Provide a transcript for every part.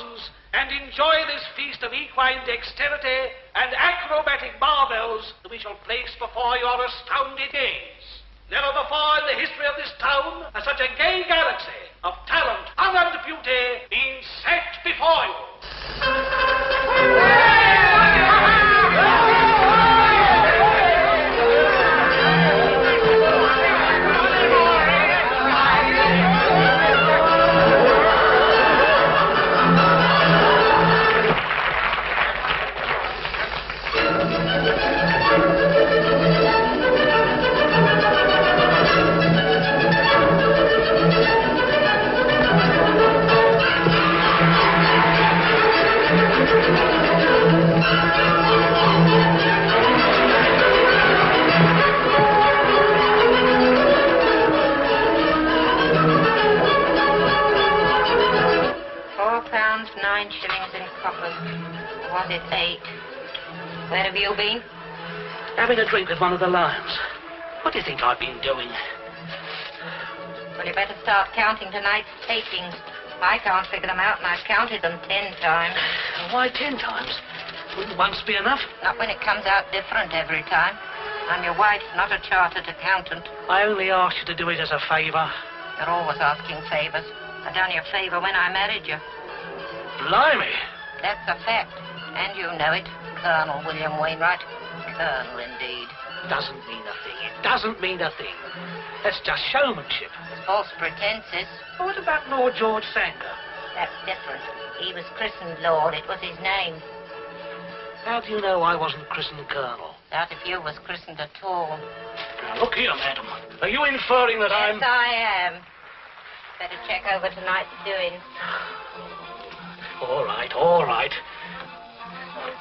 thousands and enjoy this feast of equine dexterity and acrobatic marvels that we shall place before your astounded gaze. Never before in the history of this town has such a gay galaxy of talent, honor, and beauty been set before you. Was it 8? Where have you been? Having a drink with one of the lions. What do you think I've been doing? Well, you better start counting tonight's takings. I can't figure them out, and I've counted them 10 times. Why 10 times? Wouldn't once be enough? Not when it comes out different every time. I'm your wife, not a chartered accountant. I only asked you to do it as a favor. You're always asking favors. I done you a favor when I married you. Blimey. That's a fact. And you know it, Colonel William Wainwright. Colonel, indeed. Doesn't mean a thing. It doesn't mean a thing. That's just showmanship. False pretenses. What about Lord George Sanger? That's different. He was christened Lord. It was his name. How do you know I wasn't christened Colonel? Doubt if you was christened at all. Now, look here, madam. Are you inferring that I'm... Yes, I am. Better check over tonight's doings. All right, all right.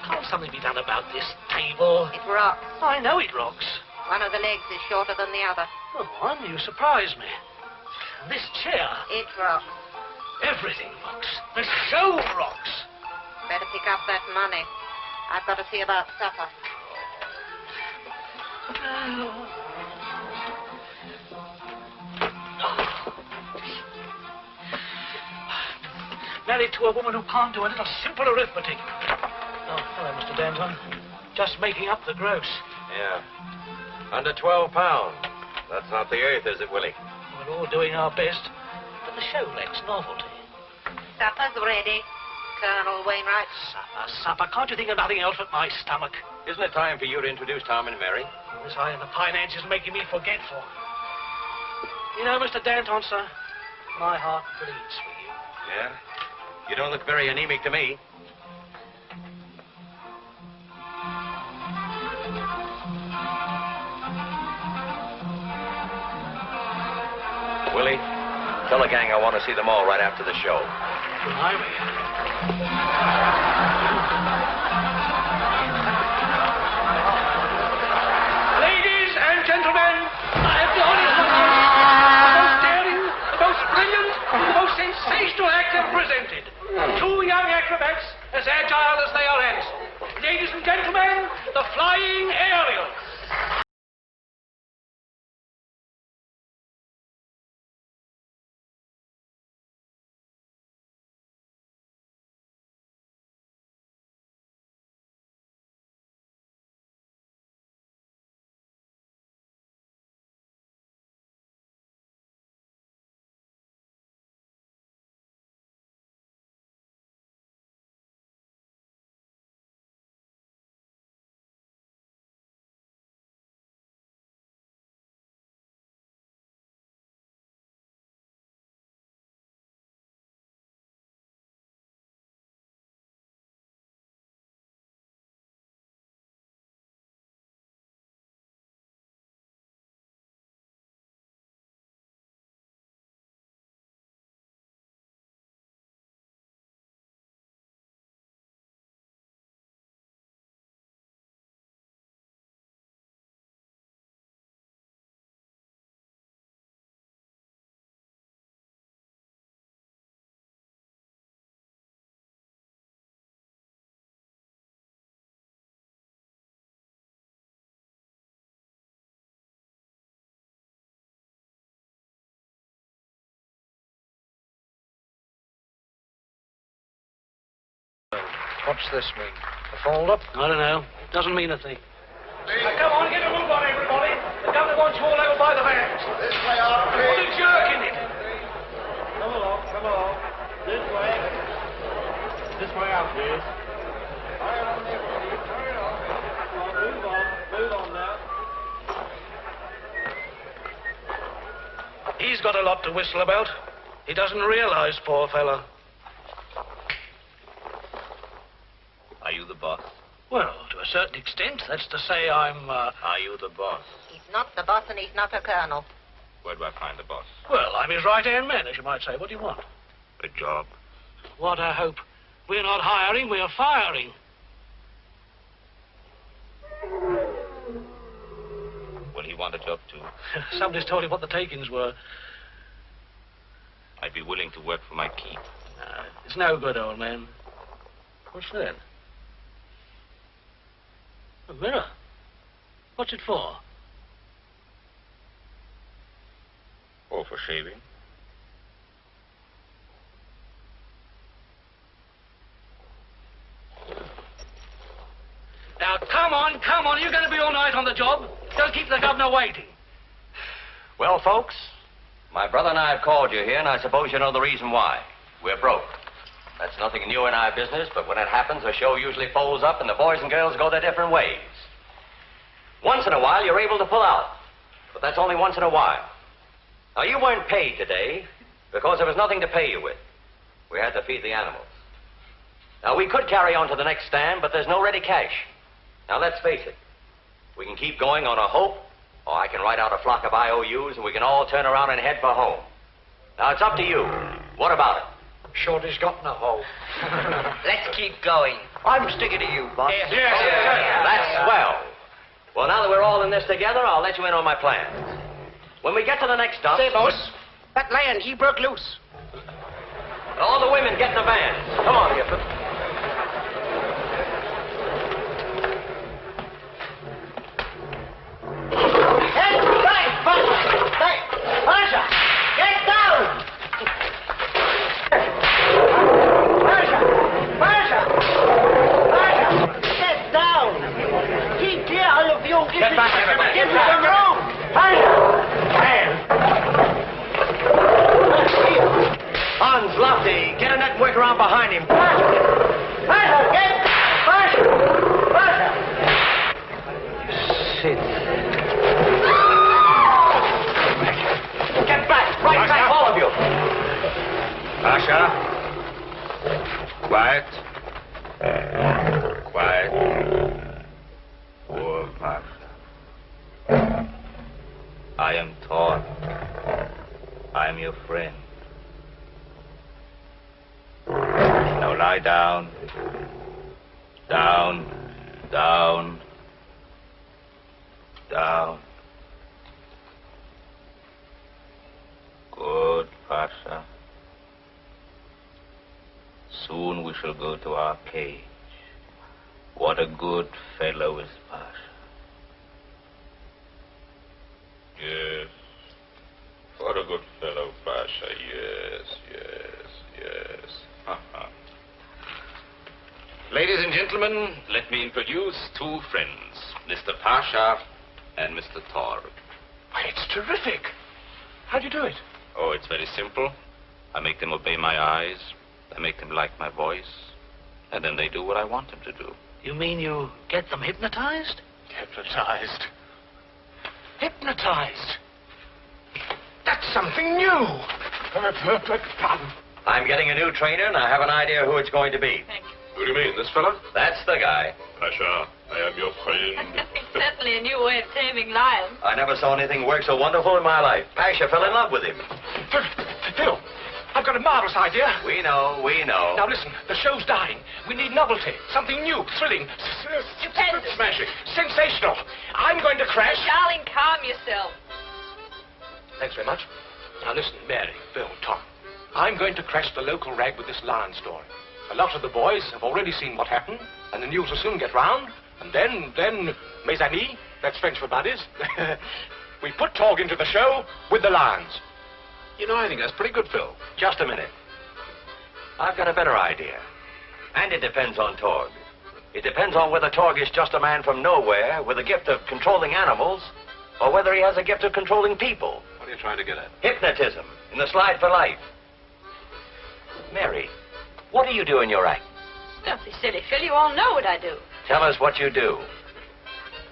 Can't something be done about this table? It rocks. I know it rocks. One of the legs is shorter than the other. Oh, one, you surprise me. This chair. It rocks. Everything rocks. The show rocks. Better pick up that money. I've got to see about supper. Married to a woman who can't do a little simple arithmetic. Oh, hello, Mr. Danton. Just making up the gross. Yeah. Under 12 pounds. That's not the eighth, is it, Willie? We're all doing our best, but the show lacks novelty. Supper's ready, Colonel Wainwright. Supper. Can't you think of nothing else but my stomach? Isn't it time for you to introduce Tom and Mary? This high in the finances making me forgetful. You know, Mr. Danton, sir, my heart bleeds for you. Yeah? You don't look very anemic to me. Willie, tell the gang I want to see them all right after the show. Blimey. Ladies and gentlemen, I have the honor of the most daring, the most brilliant, the most sensational act ever presented. 2 young acrobats, as agile as they are handsome. Ladies and gentlemen, the Flying Aerials. What's this mean? A fold-up? I don't know. Doesn't mean a thing. Come on, get a move on, everybody. The governor wants you all over by the vans. This way, out, please. Put a jerk in it. Come along, come along. This way. This way out, please. Hurry on, everybody. Hurry on. Move on. Move on now. He's got a lot to whistle about. He doesn't realize, poor fellow. Are you the boss? Well, to a certain extent, that's to say I'm, Are you the boss? He's not the boss and he's not a colonel. Where do I find the boss? well, I'm his right-hand man, as you might say. What do you want? A job. What a hope. We're not hiring, we're firing. Well, he want a job too. Somebody's told him what the takings were. I'd be willing to work for my keep. It's no good, old man. What's that? A mirror. What's it for? Oh, for shaving? Now, come on. You're going to be all night on the job. Don't keep the governor waiting. Well, folks, my brother and I have called you here, and I suppose you know the reason why. We're broke. That's nothing new in our business, but when it happens, the show usually folds up and the boys and girls go their different ways. Once in a while, you're able to pull out, but that's only once in a while. Now, you weren't paid today because there was nothing to pay you with. We had to feed the animals. Now, we could carry on to the next stand, but there's no ready cash. Now, let's face it. We can keep going on a hope, or I can write out a flock of IOUs and we can all turn around and head for home. Now, it's up to you. What about it? Shorty's got in a hole. Let's keep going. I'm sticking to you, boss. Yes. That's swell. Well, now that we're all in this together, I'll let you in on my plans. When we get to the next stop... Say, boss, that lion, he broke loose. All the women get in the van. Come on, Gifford. Hey, Pasha! Get down! Pasha! Get down! Keep clear, all of you. Get back, everybody. Give me some room! Pasha! Hans, Lofty, get a net and work around behind him. Pasha, get! Pasha! Pasha! Shit. Get back! Right back, all of you! Pasha. Quiet. Quiet. Poor Pasha. I am Thor. I am your friend. Now lie down. Down. Down. Down. Good, Pasha. Soon we shall go to our cage. What a good fellow is Pasha. Yes. What a good fellow, Pasha. Yes. Ladies and gentlemen, let me introduce two friends, Mr. Pasha and Mr. Thor. Why, it's terrific. How do you do it? Oh, it's very simple. I make them obey my eyes. I make them like my voice. And then they do what I want them to do. You mean you get them hypnotized? Hypnotized. Hypnotized. That's something new. Pardon. I'm getting a new trainer, and I have an idea who it's going to be. Thank you. Who do you mean, this fella? That's the guy. Pasha, I am your friend. It's certainly a new way of taming lions. I never saw anything work so wonderful in my life. Pasha fell in love with him. Phil, I've got a marvelous idea. We know. Now listen, the show's dying. We need novelty, something new, thrilling, Stupendous. smashing, sensational. I'm going to crash. Darling, calm yourself. Thanks very much. Now listen, Mary, Phil, Tom. I'm going to crash the local rag with this lion story. A lot of the boys have already seen what happened, and the news will soon get round. And then, mes amis, that's French for buddies, we put Torg into the show with the lions. You know, I think that's pretty good, Phil. Just a minute. I've got a better idea. And it depends on Torg. It depends on whether Torg is just a man from nowhere with a gift of controlling animals, or whether he has a gift of controlling people. What are you trying to get at? Hypnotism in the Slide for Life. Mary, what do you do in your act? Don't be silly, Phil. You all know what I do. Tell us what you do.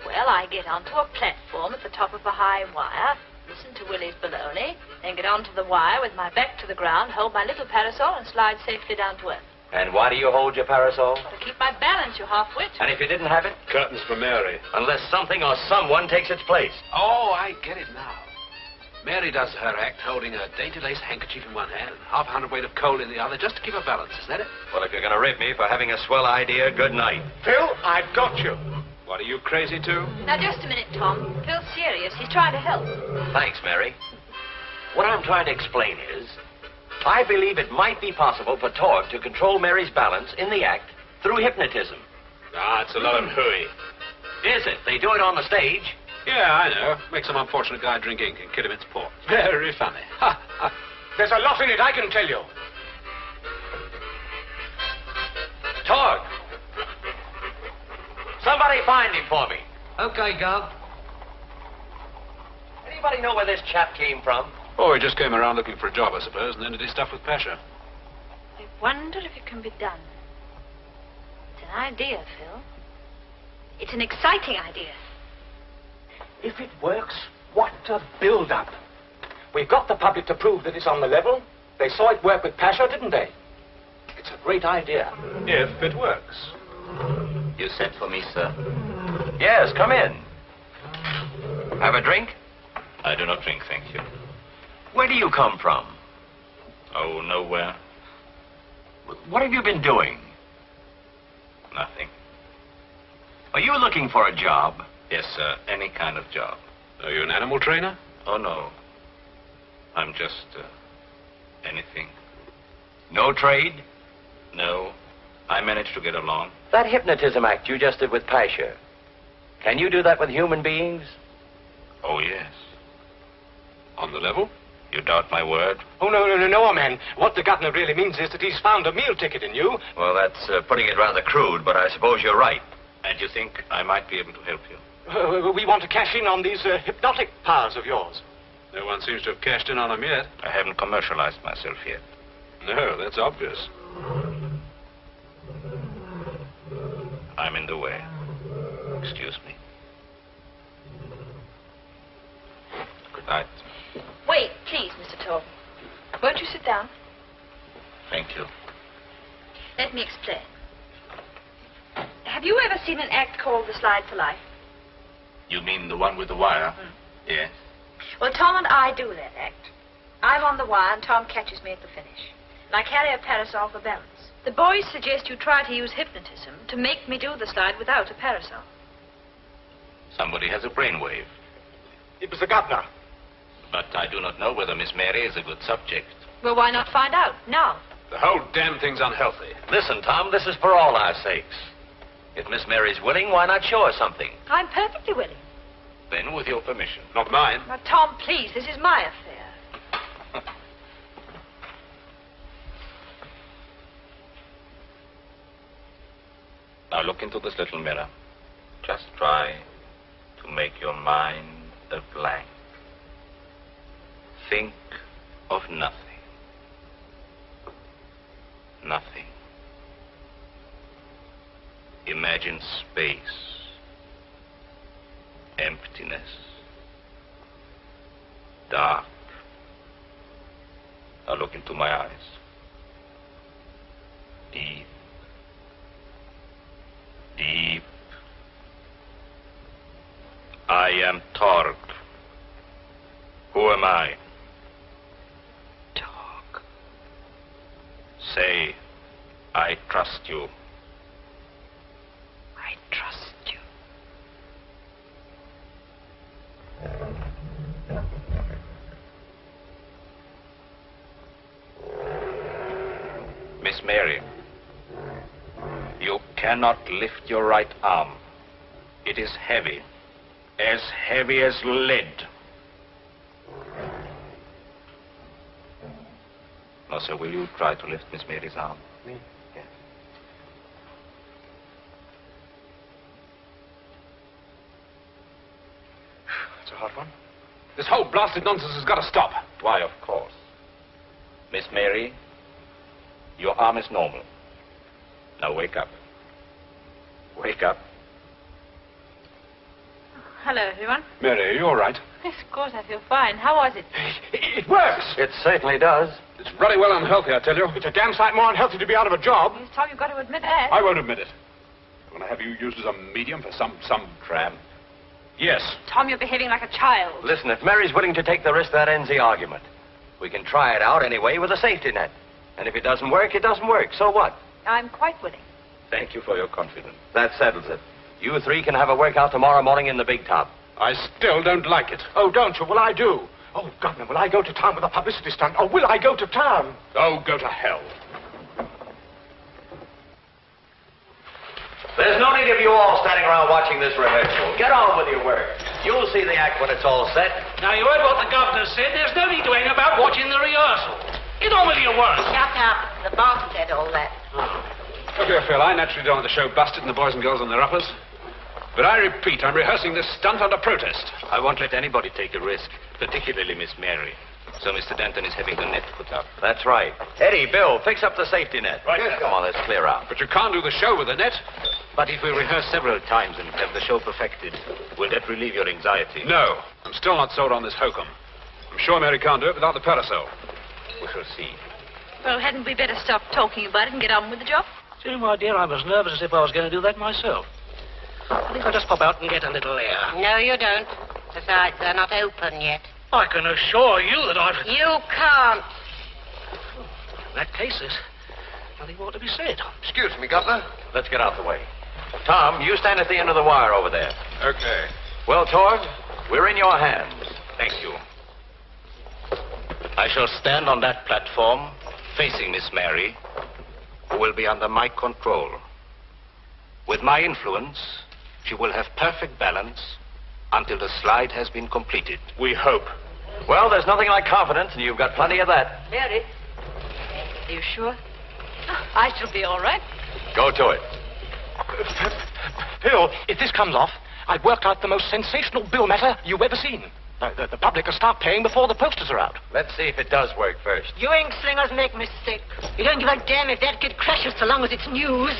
Well, I get onto a platform at the top of a high wire, listen to Willie's baloney, then get onto the wire with my back to the ground, hold my little parasol, and slide safely down to earth. And why do you hold your parasol? To keep my balance, you half-wit. And if you didn't have it? Curtains for Mary. Unless something or someone takes its place. Oh, I get it now. Mary does her act holding a dainty lace handkerchief in one hand and half a hundredweight of coal in the other just to keep her balance. Is that it? Well, if you're going to rib me for having a swell idea, good night. Phil, I've got you. What, are you crazy too? Now, just a minute, Tom. Phil's serious. He's trying to help. Thanks, Mary. What I'm trying to explain is, I believe it might be possible for Torg to control Mary's balance in the act through hypnotism. Ah, it's a lot of hooey. Is it? They do it on the stage. Yeah, I know. Make some unfortunate guy drink ink and kill him in sport. Very funny. Ha, ha. There's a lot in it, I can tell you. Torg! Somebody find him for me. Okay, Gov. Anybody know where this chap came from? Oh, he just came around looking for a job, I suppose, and then did his stuff with Pasha. I wonder if it can be done. It's an idea, Phil. It's an exciting idea. If it works, what a build-up. We've got the public to prove that it's on the level. They saw it work with Pasha, didn't they? It's a great idea. If it works. You sent for me, sir? Yes, come in. Have a drink? I do not drink, thank you. Where do you come from? Oh, nowhere. What have you been doing? Nothing. Are you looking for a job? Yes, sir. Any kind of job. Are you an animal trainer? Oh, no. I'm just, anything. No trade? No. I managed to get along. That hypnotism act you just did with Pasha, can you do that with human beings? Oh, yes. On the level? You doubt my word? Oh, no, man. What the governor really means is that he's found a meal ticket in you. Well, that's putting it rather crude, but I suppose you're right. And you think I might be able to help you? We want to cash in on these hypnotic powers of yours. No one seems to have cashed in on them yet. I haven't commercialized myself yet. No, that's obvious. I'm in the way. Excuse me. Good night. Wait, please, Mr. Torg. Won't you sit down? Thank you. Let me explain. Have you ever seen an act called The Slide for Life? You mean the one with the wire? Yes. Well, Tom and I do that act. I'm on the wire and Tom catches me at the finish. And I carry a parasol for balance. The boys suggest you try to use hypnotism to make me do the slide without a parasol. Somebody has a brainwave. It was the governor. But I do not know whether Miss Mary is a good subject. Well, why not find out now? The whole damn thing's unhealthy. Listen, Tom, this is for all our sakes. If Miss Mary's willing, why not show her something? I'm perfectly willing. Then, with your permission. Not mine. Now, Tom, please, this is my affair. Now look into this little mirror. Just try to make your mind a blank. Think of nothing. Nothing. Imagine space. Emptiness. Dark. Now look into my eyes. Deep. Deep. I am Torg. Who am I? Torg. Say, I trust you. I trust you. Miss Mary, you cannot lift your right arm. It is heavy as lead. Now, sir, will you try to lift Miss Mary's arm? Me? Yes. hot one. This whole blasted nonsense has got to stop. Why, of course. Miss Mary, your arm is normal. Now wake up. Wake up. Hello, everyone. Mary, are you all right? Yes, of course, I feel fine. How was it? It works. It certainly does. It's bloody well unhealthy, I tell you. It's a damn sight more unhealthy to be out of a job. Yes, Tom, you've got to admit that. I won't admit it. I'm going to have you used as a medium for some tramp. Yes. Tom, you're behaving like a child. Listen, if Mary's willing to take the risk, that ends the argument. We can try it out anyway with a safety net. And if it doesn't work, it doesn't work. So what? I'm quite willing. Thank you for your confidence. That settles it. You three can have a workout tomorrow morning in the big top. I still don't like it. Oh, don't you? Well, I do. Oh, Governor, will I go to town with a publicity stunt? Or will I go to town? Oh, go to hell. There's no need of you all standing around watching this rehearsal. Get on with your work. You'll see the act when it's all set. Now, you heard what the governor said. There's no need to hang about watching the rehearsal. Get on with your work. Shut up. The boss said all that. Look here, Phil, I naturally don't want the show busted and the boys and girls on their uppers. But I repeat, I'm rehearsing this stunt under protest. I won't let anybody take a risk, particularly Miss Mary. So Mr. Denton is having the net put up. That's right. Eddie, Bill, fix up the safety net. Right. Yes, come on, let's clear out. But you can't do the show with a net. But if we rehearse several times and have the show perfected, will that relieve your anxiety? No, I'm still not sold on this hokum. I'm sure Mary can't do it without the parasol. We shall see. Well, hadn't we better stop talking about it and get on with the job? See, my dear, I'm as nervous as if I was going to do that myself. I think I'll just pop out and get a little air. No, you don't. Besides, they're not open yet. I can assure you that I've... You can't. In that case, there's nothing more to be said. Excuse me, Governor. Let's get out the way. Tom, you stand at the end of the wire over there. Okay. Well, Torg, we're in your hands. Thank you. I shall stand on that platform, facing Miss Mary, who will be under my control. With my influence, she will have perfect balance until the slide has been completed. We hope. Well, there's nothing like confidence, and you've got plenty of that. Mary, are you sure? I shall be all right. Go to it. Phil, if this comes off, I've worked out the most sensational bill matter you've ever seen. The public will start paying before the posters are out. Let's see if it does work first. You ink slingers make mistakes. You don't give a damn if that kid crashes so long as it's news.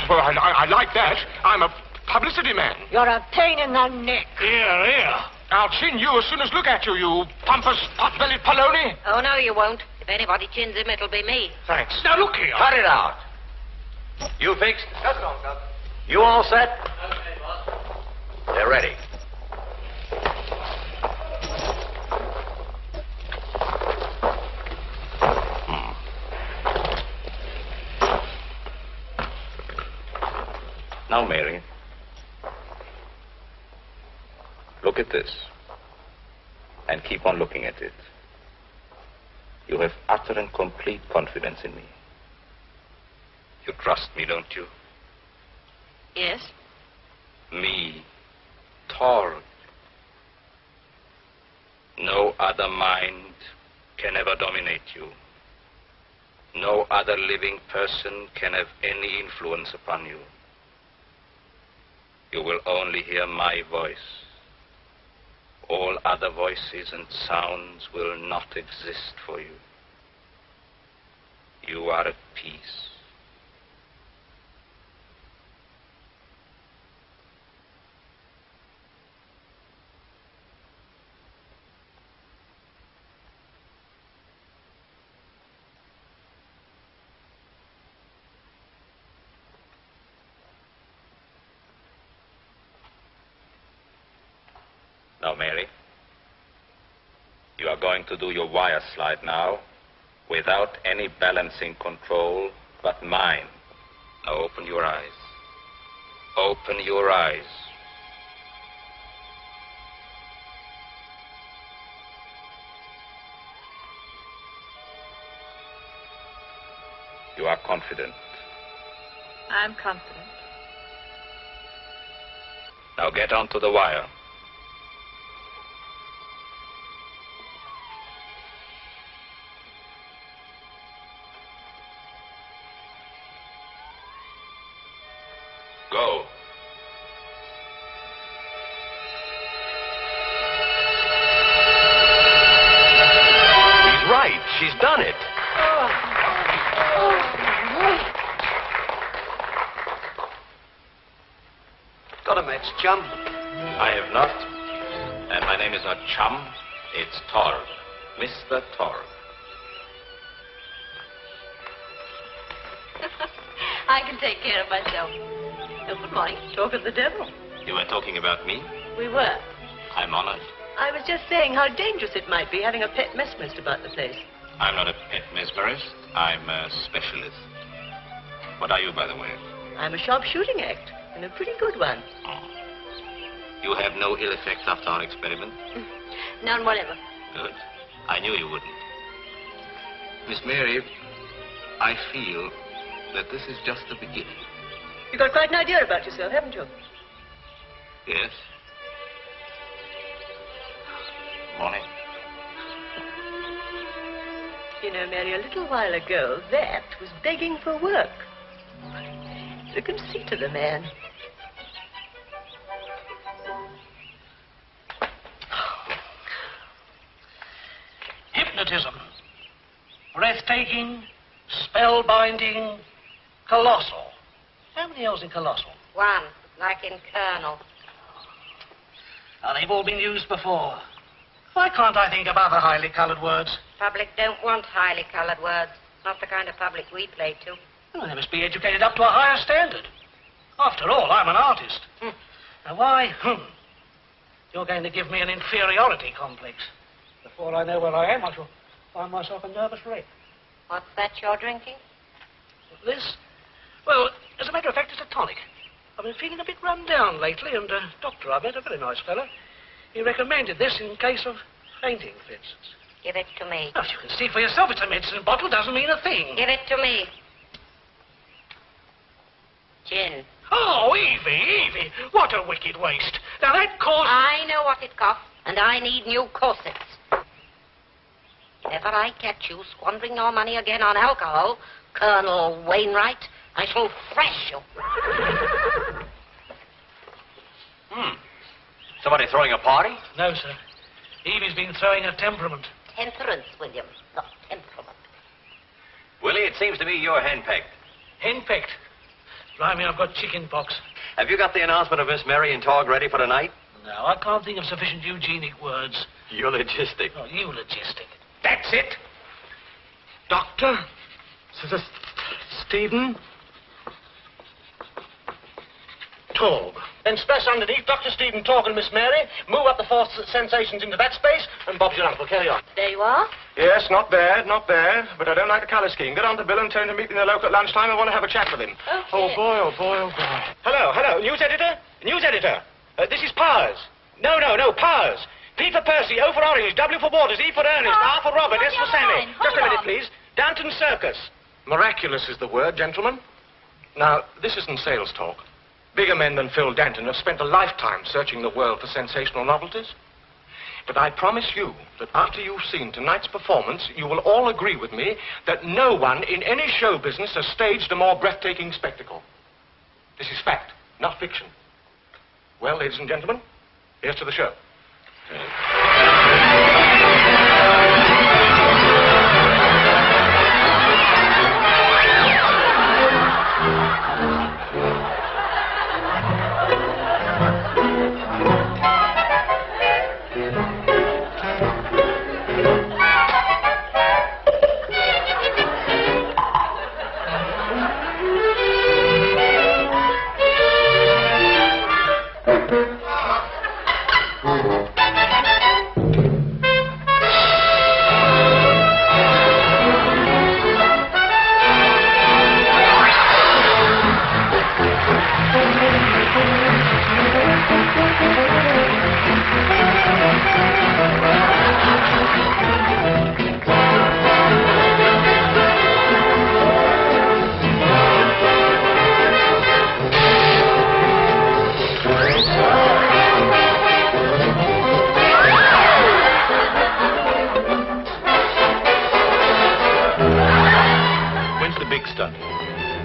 Well, I like that. I'm a publicity man. You're a pain in the neck. Here, here. I'll chin you as soon as look at you, you pompous, pot-bellied polony. Oh, no, you won't. If anybody chins him, it'll be me. Thanks. Now, look here. Cut it out. You fixed? Just on, Governor. You all set? Okay, boss. They're ready. Now, Mary, look at this and keep on looking at it. You have utter and complete confidence in me. You trust me, don't you? Yes. Me, Torg. No other mind can ever dominate you. No other living person can have any influence upon you. You will only hear my voice. All other voices and sounds will not exist for you. You are at peace. Now, Mary, you are going to do your wire slide now without any balancing control but mine. Now open your eyes. Open your eyes. You are confident. I'm confident. Now get onto the wire. Go. Got a match, chum? I have not. And my name is not Chum. It's Torg. Mr. Torg. I can take care of myself. Oh, good morning. Talk of the devil. You were talking about me? We were. I'm honored. I was just saying how dangerous it might be having a pet mesmerist about the place. I'm not a pet mesmerist. I'm a specialist. What are you, by the way? I'm a sharpshooting act, and a pretty good one. Oh. You have no ill effects after our experiment? None whatever. Good. I knew you wouldn't. Miss Mary, I feel that this is just the beginning. You've got quite an idea about yourself, haven't you? Yes? Morning. You know, Mary, a little while ago, that was begging for work. The conceit of the man. Hypnotism. Breathtaking, spellbinding, colossal. How many L's in colossal? One, like in Colonel. Now, they've all been used before. Why can't I think of other highly coloured words? Public don't want highly coloured words. Not the kind of public we play to. Well, they must be educated up to a higher standard. After all, I'm an artist. Now, why? You're going to give me an inferiority complex. Before I know where I am, I shall find myself a nervous wreck. What's that you're drinking? This? Well, as a matter of fact, it's a tonic. I've been feeling a bit run down lately, and doctor I met, a very nice fellow, he recommended this in case of fainting fits. Give it to me. Well, you can see for yourself it's a medicine bottle, doesn't mean a thing. Give it to me. Gin. Oh, Evie, what a wicked waste. Now, that costs... I know what it costs, and I need new corsets. If ever I catch you squandering your money again on alcohol, Colonel Wainwright, I shall thrash you. Somebody throwing a party? No, sir. Evie's been throwing a temperament. Temperance, William, not temperament. Willie, it seems to me you're henpecked. Henpecked. Blimey, I've got chicken pox. Have you got the announcement of Miss Mary and Torg ready for tonight? No, I can't think of sufficient eugenic words. Eulogistic. Oh, eulogistic. That's it. Doctor? Stephen? Torg. Then splash underneath Dr. Stephen Torg and Miss Mary, move up the fourth sensations into that space, and Bob's your uncle. Carry on. There you are. Yes, not bad, not bad. But I don't like the colour scheme. Get on to Bill and tell him to meet me in the local at lunchtime. I want to have a chat with him. Okay. Oh, boy, oh, boy, oh, boy. Hello, news editor? News editor. This is Powers. No, Powers. P for Percy, O for Orange, W for Waters, E for Ernest, R for Robert, S for Sammy. Just a minute, please. Downton Circus. Miraculous is the word, gentlemen. Now, this isn't sales talk. Bigger men than Phil Danton have spent a lifetime searching the world for sensational novelties. But I promise you that after you've seen tonight's performance, you will all agree with me that no one in any show business has staged a more breathtaking spectacle. This is fact, not fiction. Well, ladies and gentlemen, here's to the show.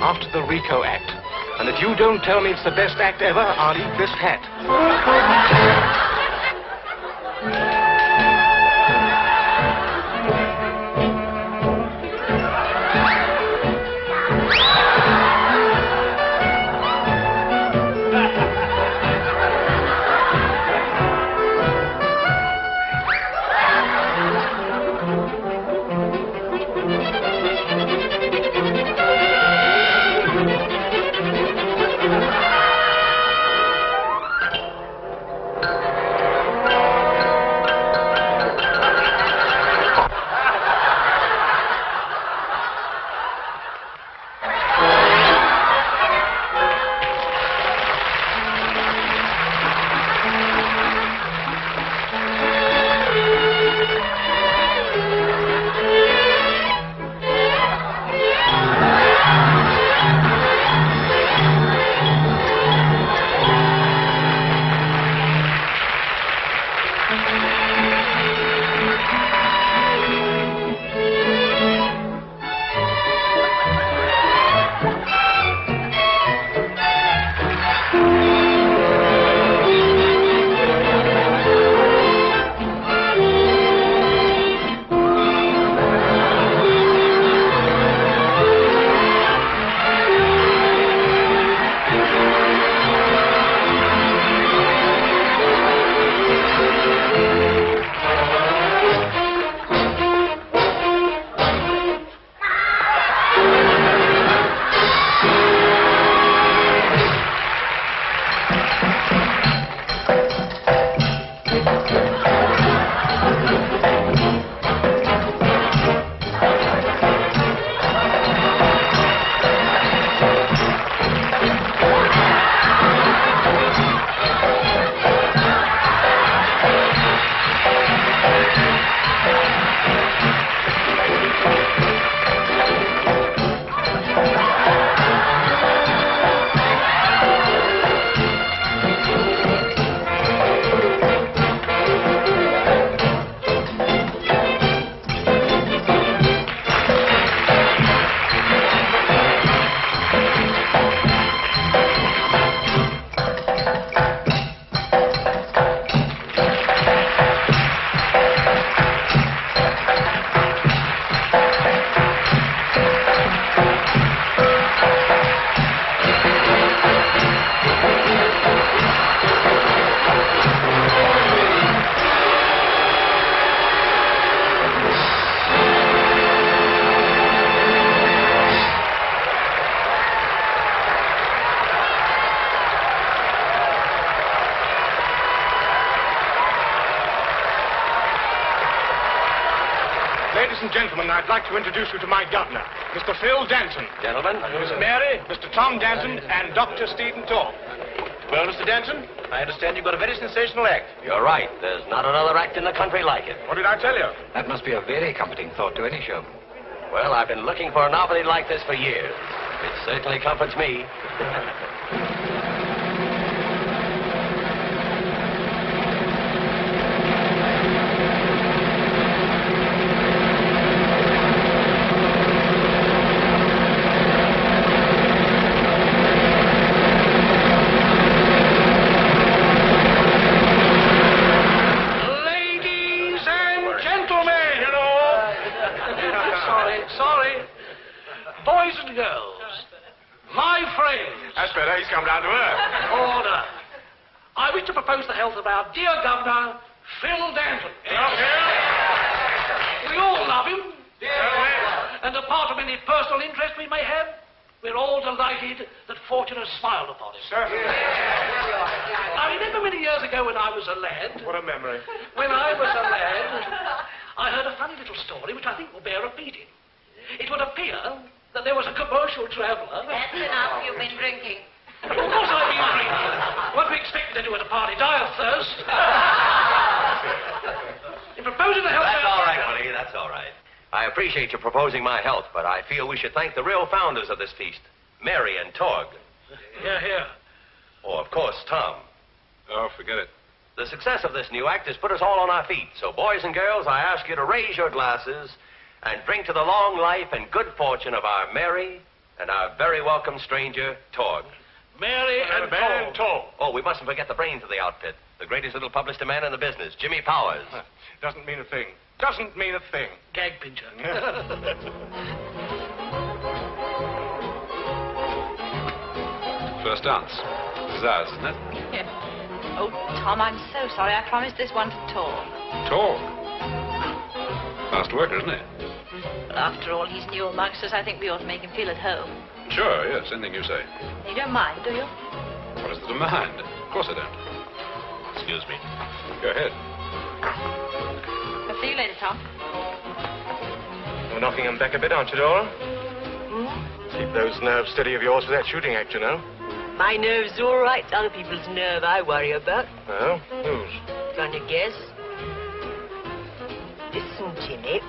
After the Rico act. And if you don't tell me it's the best act ever, I'll eat this hat. like to introduce you to my governor, Mr. Phil Danton. Gentlemen. Miss Mary, Mr. Tom Danton, and Dr. Stephen Torp. Well, Mr. Danton, I understand you've got a very sensational act. You're right. There's not another act in the country like it. What did I tell you? That must be a very comforting thought to any show. Well, I've been looking for an opening like this for years. It certainly comforts me. Sorry. Boys and girls, my friends. That's better. He's come down to earth. Order. I wish to propose the health of our dear Governor, Phil Danton. We all love him. And apart from any personal interest we may have, we're all delighted that fortune has smiled upon him. I remember many years ago when I was a lad. What a memory. When I was a lad, I heard a funny little story which I think will bear repeating. It would appear that there was a commercial traveller. That's enough. You've been drinking. Of course I've been drinking. What do we expect to do at a party? Die of thirst? In proposing the health... That's all right, buddy. That's all right. I appreciate you proposing my health, but I feel we should thank the real founders of this feast, Mary and Torg. Here. Oh, of course, Tom. Oh, forget it. The success of this new act has put us all on our feet. So, boys and girls, I ask you to raise your glasses and drink to the long life and good fortune of our Mary and our very welcome stranger, Torg. Mary and Torg. Oh, we mustn't forget the brains of the outfit. The greatest little publicity man in the business, Jimmy Powers. Doesn't mean a thing. Doesn't mean a thing. Gag pincher. First dance. This is ours, isn't it? Yes. Oh, Tom, I'm so sorry. I promised this one to Torg. Talk. Fast worker, isn't he? But after all, he's new amongst us. I think we ought to make him feel at home. Sure, yes, anything you say. You don't mind, do you? What is there to mind? Of course I don't. Excuse me. Go ahead. I'll see you later, Tom. You're knocking him back a bit, aren't you, Dora? Keep those nerves steady of yours for that shooting act, you know. My nerve's all right. It's other people's nerve I worry about. Oh? Whose? Can you guess? Listen, Jimmy.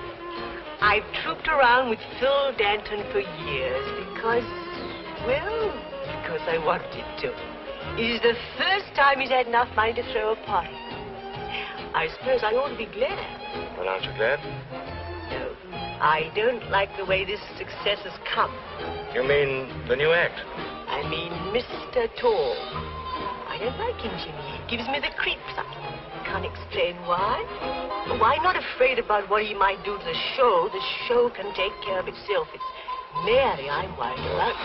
I've trooped around with Phil Danton for years because I wanted to. It is the first time he's had enough money to throw a party. I suppose I ought to be glad. Well, aren't you glad? No, I don't like the way this success has come. You mean the new act? I mean Mr. Tall. I don't like him, Jimmy. He gives me the creeps. I can't explain why. But why not afraid about what he might do to the show? The show can take care of itself. It's Mary I'm worried about.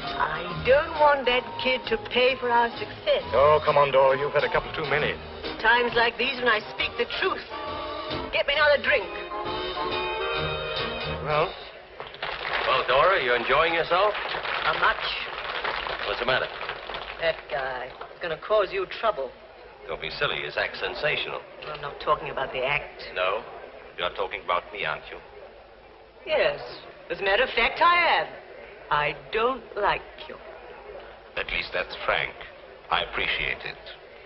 I don't want that kid to pay for our success. Oh, come on, Dora. You've had a couple too many. Times like these when I speak the truth. Get me another drink. Well, Dora, you enjoying yourself? How much? What's the matter? That guy. It's going to cause you trouble. Don't be silly. His act's sensational. I'm not talking about the act. No? You're talking about me, aren't you? Yes. As a matter of fact, I am. I don't like you. At least that's frank. I appreciate it.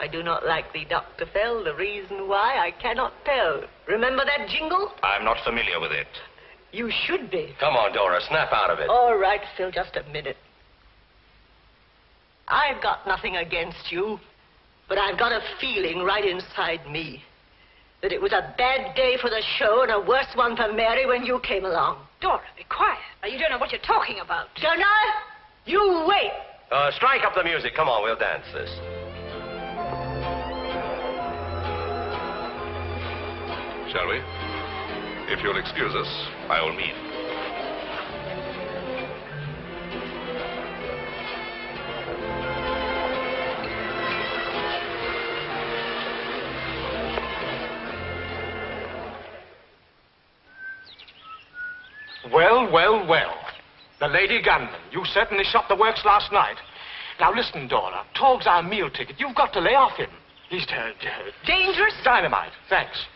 I do not like thee, Dr. Fell. The reason why I cannot tell. Remember that jingle? I'm not familiar with it. You should be. Come on, Dora. Snap out of it. All right, Phil, just a minute. I've got nothing against you, but I've got a feeling right inside me that it was a bad day for the show and a worse one for Mary when you came along. Dora, be quiet. Now, you don't know what you're talking about. Don't I? You wait. Strike up the music. Come on, we'll dance this. Shall we? If you'll excuse us, by all means. Well. The Lady Gunman. You certainly shot the works last night. Now, listen, Dora. Torg's our meal ticket. You've got to lay off him. He's Dangerous? dynamite. Thanks.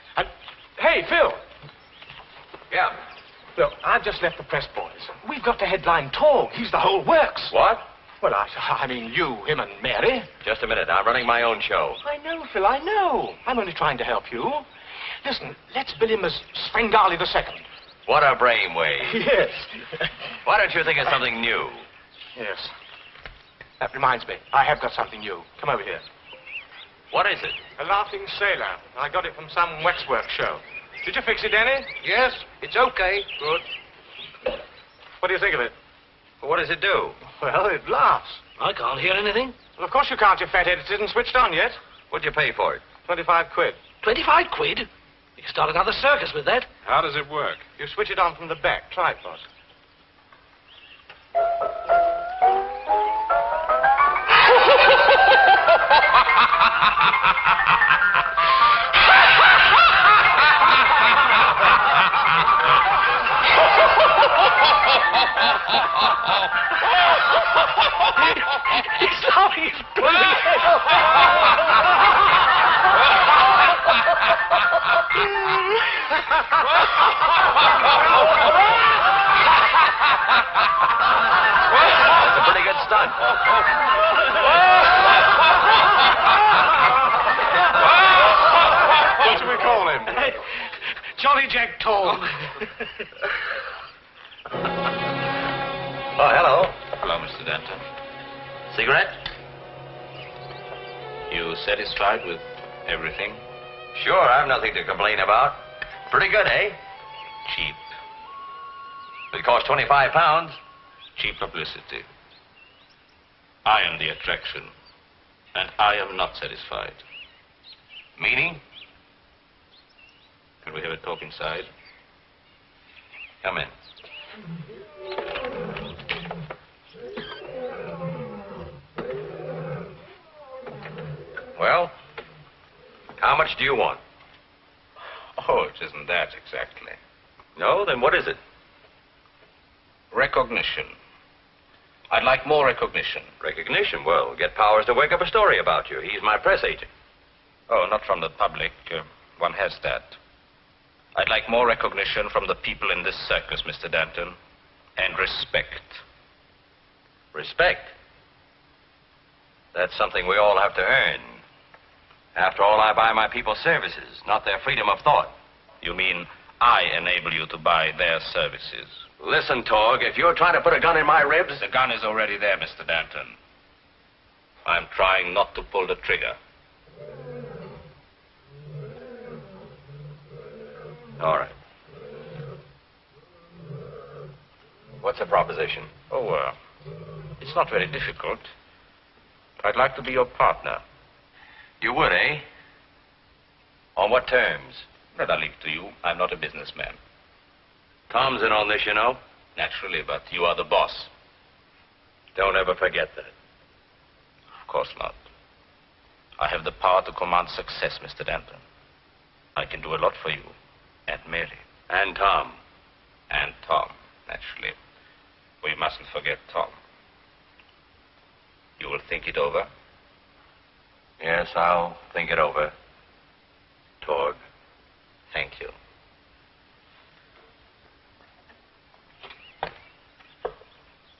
Hey, Phil. Yeah. Look, I've just left the press boys. We've got to headline Tog. He's the whole works. What? Well, I mean you, him, and Mary. Just a minute. I'm running my own show. I know, Phil, I know. I'm only trying to help you. Listen, let's bill him as Svengali II. What a brainwave. Yes. Why don't you think of something new? Yes. That reminds me. I have got something new. Come over here. What is it? A laughing sailor. I got it from some waxwork show. Did you fix it, Danny? Yes, it's okay. Good. What do you think of it? Well, what does it do? Well, it laughs. I can't hear anything. Well, of course you can't, you fathead. It isn't switched on yet. What'd you pay for it? 25 quid. 25 quid? You can start another circus with that. How does it work? You switch it on from the back. Try it, boss. He's laughing. He's pulling his head off. That's a pretty good stunt. What should we call him? Jolly Jack Tog. Oh, hello. Hello, Mr. Danton. Cigarette? You satisfied with everything? Sure, I've nothing to complain about. Pretty good, eh? Cheap. It cost 25 pounds. Cheap publicity. I am the attraction, and I am not satisfied. Meaning? Can we have a talk inside? Come in. Well, how much do you want? Oh, it isn't that exactly. No? Then what is it? Recognition. I'd like more recognition. Recognition? Well, get Powers to work up a story about you. He's my press agent. Oh, not from the public. One has that. I'd like more recognition from the people in this circus, Mr. Danton. And respect. Respect? That's something we all have to earn. After all, I buy my people's services, not their freedom of thought. You mean I enable you to buy their services? Listen, Torg, if you're trying to put a gun in my ribs... The gun is already there, Mr. Danton. I'm trying not to pull the trigger. All right. What's the proposition? Oh, it's not very difficult. I'd like to be your partner. You would, eh? On what terms? That I leave to you. I'm not a businessman. Tom's in on this, you know. Naturally, but you are the boss. Don't ever forget that. Of course not. I have the power to command success, Mr. Danton. I can do a lot for you. And Mary. And Tom. And Tom, naturally. We mustn't forget Tom. You will think it over? Yes, I'll think it over. Torg. Thank you.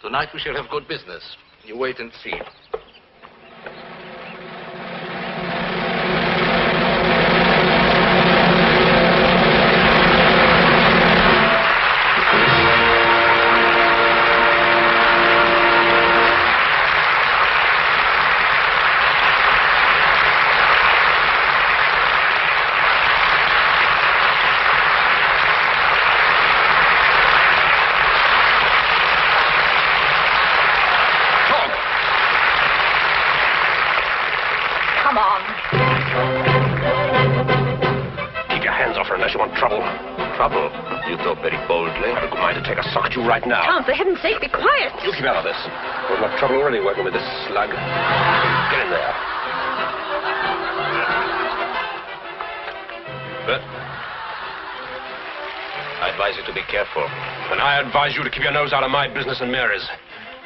Tonight we shall have good business. You wait and see. Come on. Keep your hands off her unless you want trouble. Trouble? You talk very boldly. I've a good mind to take a sock at you right now. Tom, for heaven's sake, be quiet. You keep out of this. There's enough trouble already working with this slug. Get in there. But I advise you to be careful. And I advise you to keep your nose out of my business and Mary's.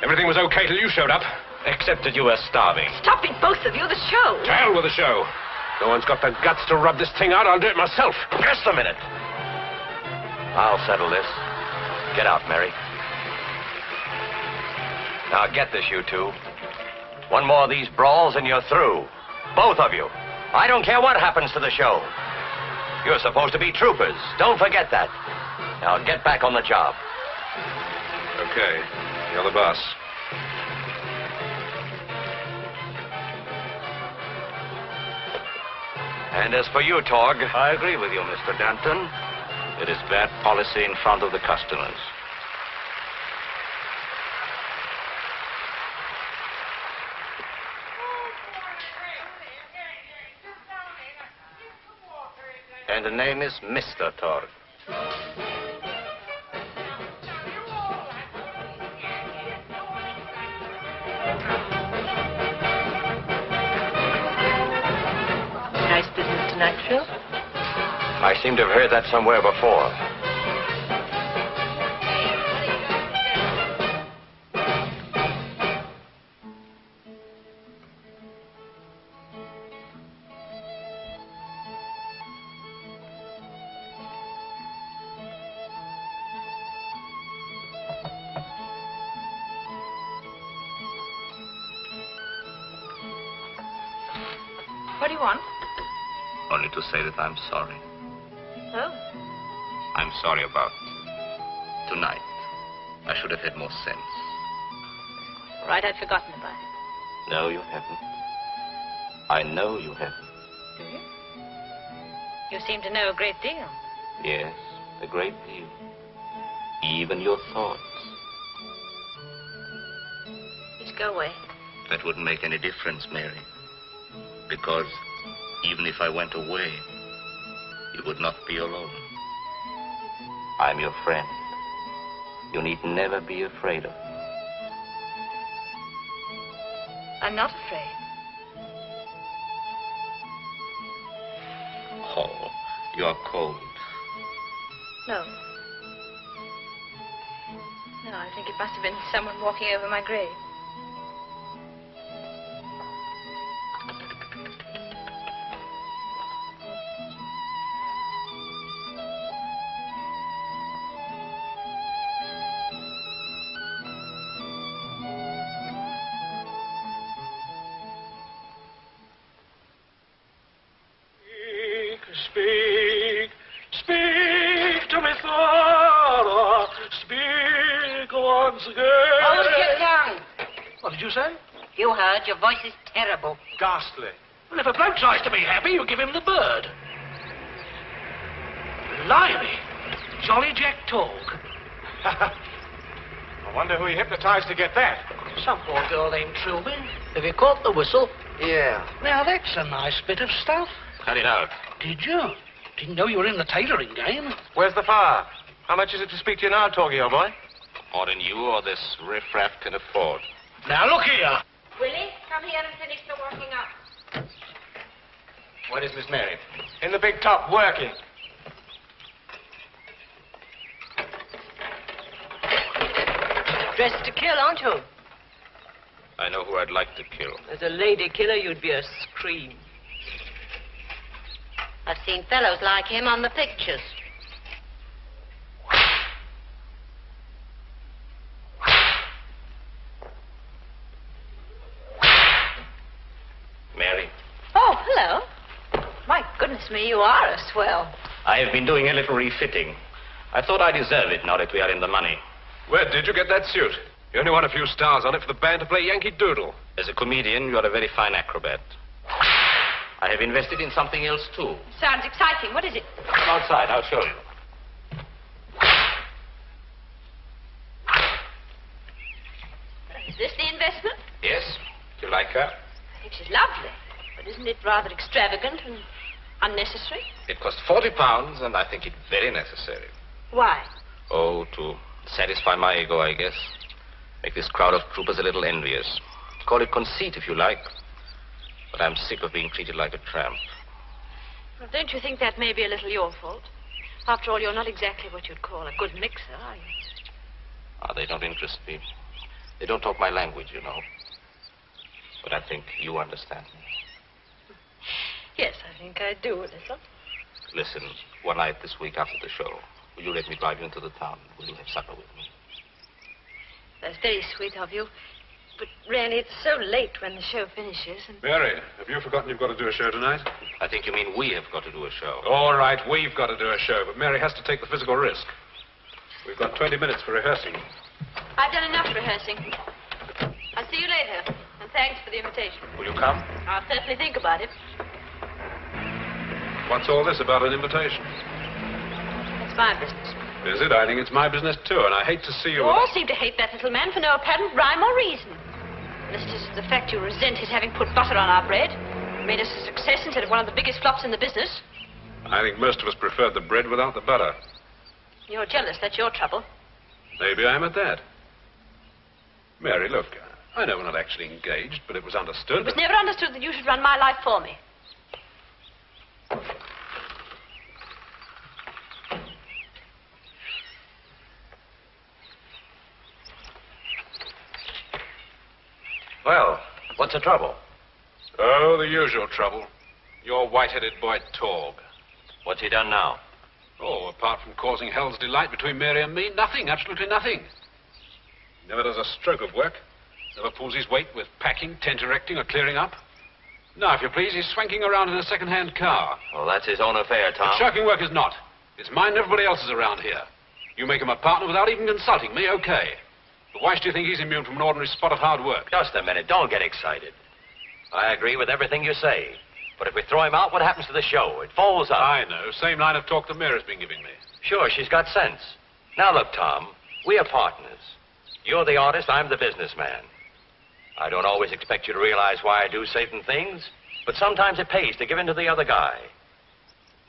Everything was okay till you showed up. Except that you were starving. Stop it, both of you. The show. To hell with the show. No one's got the guts to rub this thing out. I'll do it myself. Just a minute. I'll settle this. Get out, Mary. Now get this, you two. One more of these brawls and you're through. Both of you. I don't care what happens to the show. You're supposed to be troopers. Don't forget that. Now get back on the job. Okay. You're the boss. And as for you, Torg, I agree with you, Mr. Danton. It is bad policy in front of the customers. And the name is Mr. Torg. Nice business tonight, Phil. I seem to have heard that somewhere before. What do you want? Only to say that I'm sorry. Oh. I'm sorry about tonight. I should have had more sense. Right, I'd forgotten about it. No, you haven't. I know you haven't. Do you? You seem to know a great deal. Yes, a great deal. Even your thoughts. Just go away. That wouldn't make any difference, Mary. Because even if I went away, you would not be alone. I'm your friend. You need never be afraid of me. I'm not afraid. Oh, you're cold. No. No, I think it must have been someone walking over my grave. Speak, speak to me, Father. Speak once again. Hold your tongue. What did you say? You heard. Your voice is terrible. Ghastly. Well, if a bloke tries to be happy, you give him the bird. Blimey. Jolly Jack Torg. I wonder who he hypnotized to get that. Some poor girl named Trilby. Have you caught the whistle? Yeah. Now, that's a nice bit of stuff. Cut it out. Did you? Didn't know you were in the tailoring game. Where's the fire? How much is it to speak to you now, Torgy, old boy? More than you or this riffraff can afford. Now, look here. Willie, come here and finish the working up. Where is Miss Mary? In the big top, working. Dressed to kill, aren't you? I know who I'd like to kill. As a lady killer, you'd be a scream. I've seen fellows like him on the pictures. Mary, Oh, hello. My goodness me, you are a swell. I have been doing a little refitting. I thought I deserve it now that we are in the money. Where did you get that suit? You only won a few stars on it for the band to play Yankee Doodle. As a comedian, you are a very fine acrobat. I have invested in something else, too. Sounds exciting. What is it? Come outside, I'll show you. Is this the investment? Yes? Do you like her? I think she's lovely. But isn't it rather extravagant and unnecessary? It cost £40, and I think it very necessary. Why? Oh, to satisfy my ego, I guess. Make this crowd of troopers a little envious. Call it conceit, if you like. But I'm sick of being treated like a tramp. Well, don't you think that may be a little your fault? After all, you're not exactly what you'd call a good mixer, are you? They don't interest me. They don't talk my language, you know. But I think you understand me. Yes, I think I do a little. Listen, one night this week after the show, Will you let me drive you into the town? Will you have supper with me? That's very sweet of you. But really, it's so late when the show finishes. And... Mary, have you forgotten you've got to do a show tonight? I think you mean we have got to do a show. All right, we've got to do a show, but Mary has to take the physical risk. We've got 20 minutes for rehearsing. I've done enough rehearsing. I'll see you later. And thanks for the invitation. Will you come? I'll certainly think about it. What's all this about an invitation? It's my business. Is it? I think it's my business, too, and I hate to see you... You all seem to hate that little man for no apparent rhyme or reason. Unless it is the fact you resent his having put butter on our bread, made us a success instead of one of the biggest flops in the business. I think most of us preferred the bread without the butter. You're jealous. That's your trouble. Maybe I'm at that. Mary, look, I know we're not actually engaged, but it was understood. It was never understood that you should run my life for me. Well, what's the trouble? Oh, the usual trouble. Your white-headed boy, Torg. What's he done now? Oh, apart from causing hell's delight between Mary and me, nothing, absolutely nothing. Never does a stroke of work. Never pulls his weight with packing, tent erecting, or clearing up. Now, if you please, he's swanking around in a second-hand car. Well, that's his own affair, Tom. But shirking work is not. It's mine and everybody else's around here. You make him a partner without even consulting me, okay. But why should you think he's immune from an ordinary spot of hard work? Just a minute. Don't get excited. I agree with everything you say. But if we throw him out, what happens to the show? It folds up. I know. Same line of talk that Mary's been giving me. Sure, she's got sense. Now, look, Tom, we are partners. You're the artist, I'm the businessman. I don't always expect you to realize why I do certain things, but sometimes it pays to give in to the other guy.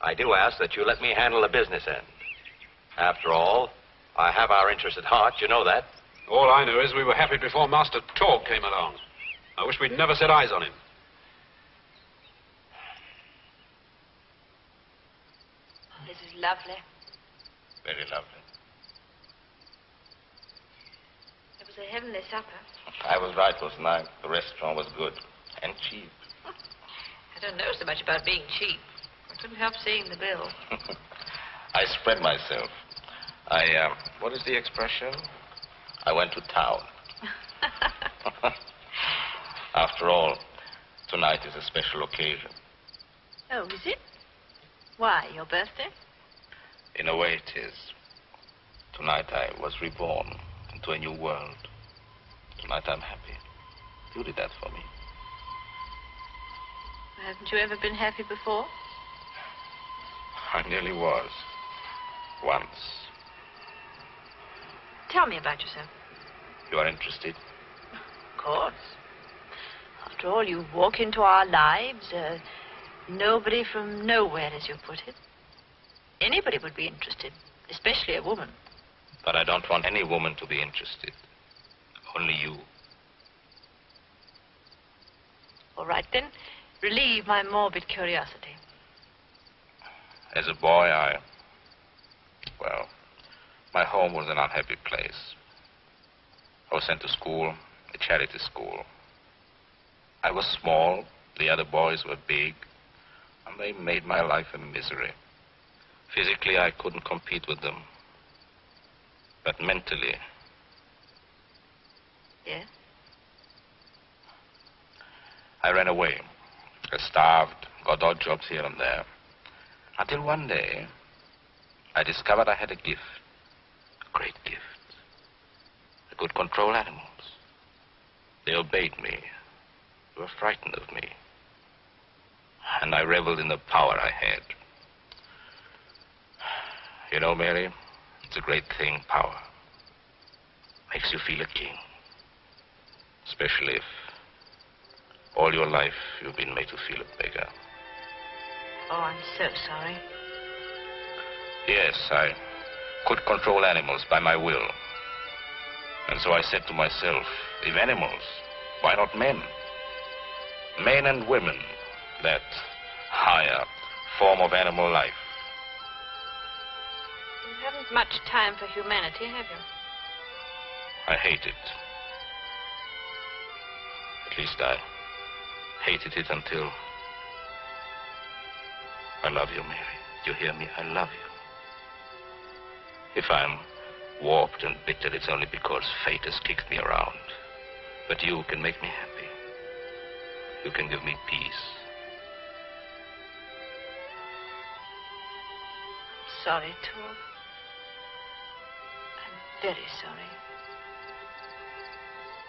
I do ask that you let me handle the business end. After all, I have our interest at heart, you know that. All I know is we were happy before Master Torg came along. I wish we'd never set eyes on him. This is lovely. Very lovely. It was a heavenly supper. I was right, wasn't I? The restaurant was good and cheap. I don't know so much about being cheap. I couldn't help seeing the bill. I spread myself. What is the expression? I went to town. After all, tonight is a special occasion. Oh, is it? Why, your birthday? In a way, it is. Tonight I was reborn into a new world. Tonight I'm happy. You did that for me. Haven't you ever been happy before? I nearly was. Once. Tell me about yourself. You are interested? Of course. After all, you walk into our lives, nobody from nowhere, as you put it. Anybody would be interested, especially a woman. But I don't want any woman to be interested. Only you. All right, then. Relieve my morbid curiosity. As a boy, well, my home was an unhappy place. I was sent to school, a charity school. I was small, the other boys were big, and they made my life a misery. Physically, I couldn't compete with them. But mentally... Yes? I ran away. I starved, got odd jobs here and there. Until one day, I discovered I had a gift. A great gift. I could control animals. They obeyed me. They were frightened of me. And I reveled in the power I had. You know, Mary, it's a great thing, power. Makes you feel a king. Especially if all your life you've been made to feel a beggar. Oh, I'm so sorry. Yes, I could control animals by my will. And so I said to myself, if animals, why not men? Men and women, that higher form of animal life. You haven't much time for humanity, have you? I hate it. At least I hated it until I love you, Mary. You hear me? I love you. If I'm warped and bitter, it's only because fate has kicked me around. But you can make me happy. You can give me peace. Sorry, Tom. I'm very sorry.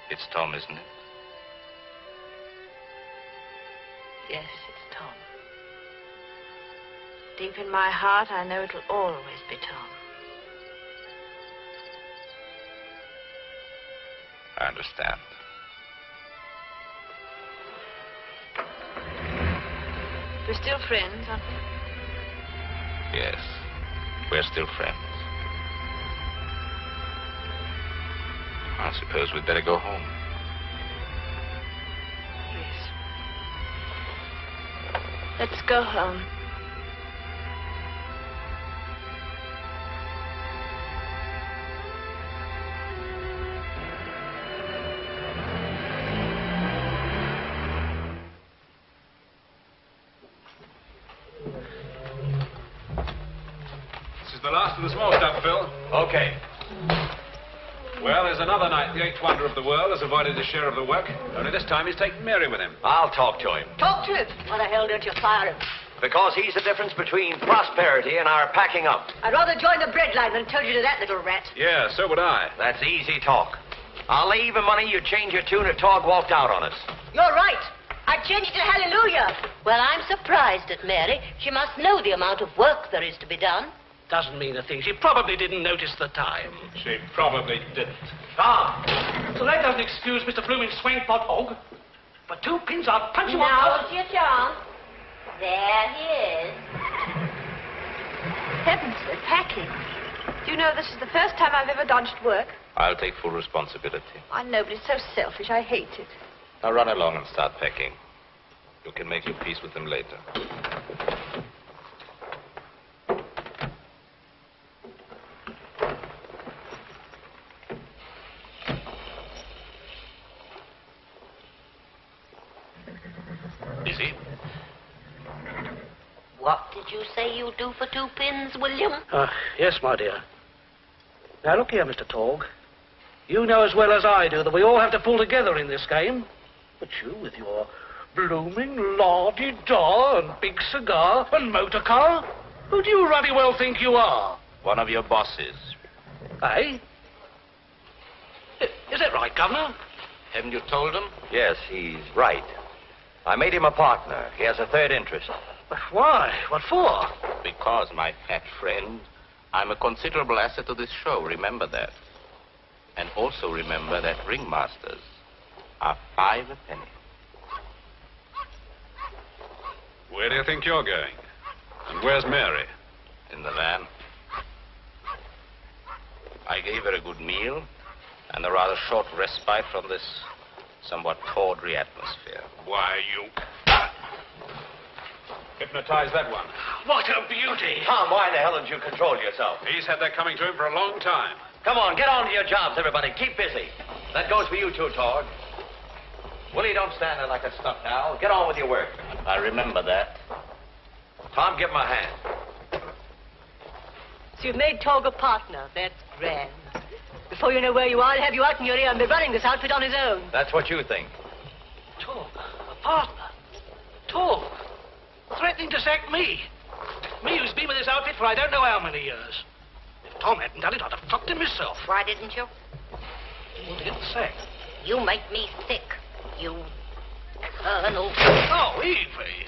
It's Tom, isn't it? Yes, it's Tom. Deep in my heart, I know it'll always be Tom. I understand. We're still friends, aren't we? Yes, we're still friends. I suppose we'd better go home. Yes. Let's go home. This is the last of the small stuff, Phil. Okay. Well, there's another night the eighth wonder of the world has avoided his share of the work. Only this time he's taken Mary with him. I'll talk to him. Talk to him. Why the hell don't you fire him? Because he's the difference between prosperity and our packing up. I'd rather join the bread line than tell you to that little rat. Yeah, so would I. That's easy talk. I'll lay even money you change your tune if Tog walked out on us. You're right. I'd change it to hallelujah. Well, I'm surprised at Mary. She must know the amount of work there is to be done. Doesn't mean a thing. She probably didn't notice the time. She probably didn't. Ah, so that doesn't excuse Mr. Blooming Swankpot Hog. For 2 pins, I'll punch you Now's your chance. There he is. Heavens, they're packing. Do you know this is the first time I've ever dodged work? I'll take full responsibility. I know, but it's so selfish. I hate it. Now run along and start packing. You can make your peace with them later. Busy? What did you say you do for 2 pins, William? Yes, my dear. Now, look here, Mr. Torg. You know as well as I do that we all have to pull together in this game. But you, with your blooming la-di-da and big cigar and motor car, who do you ruddy well think you are? One of your bosses. Eh? Is that right, Governor? Haven't you told him? Yes, he's right. I made him a partner. He has a third interest. But why? What for? Because, my fat friend, I'm a considerable asset to this show. Remember that. And also remember that ringmasters are 5 a penny. Where do you think you're going? And where's Mary? In the van. I gave her a good meal and a rather short respite from this somewhat tawdry atmosphere. Why, you... Hypnotize that one. What a beauty! Tom, why in the hell didn't you control yourself? He's had that coming to him for a long time. Come on, get on to your jobs, everybody. Keep busy. That goes for you too, Tog. Willie, don't stand there like a stuffed owl. Get on with your work. I remember that. Tom, give him a hand. So you've made Tog a partner. That's grand. Before you know where you are, I'll have you out in your ear and be running this outfit on his own. That's what you think. Torg, a partner. Torg, threatening to sack me. Me who's been with this outfit for I don't know how many years. If Tom hadn't done it, I'd have fucked him myself. Why didn't you? Want to get the sack. You make me sick, you colonel. Oh, Evie.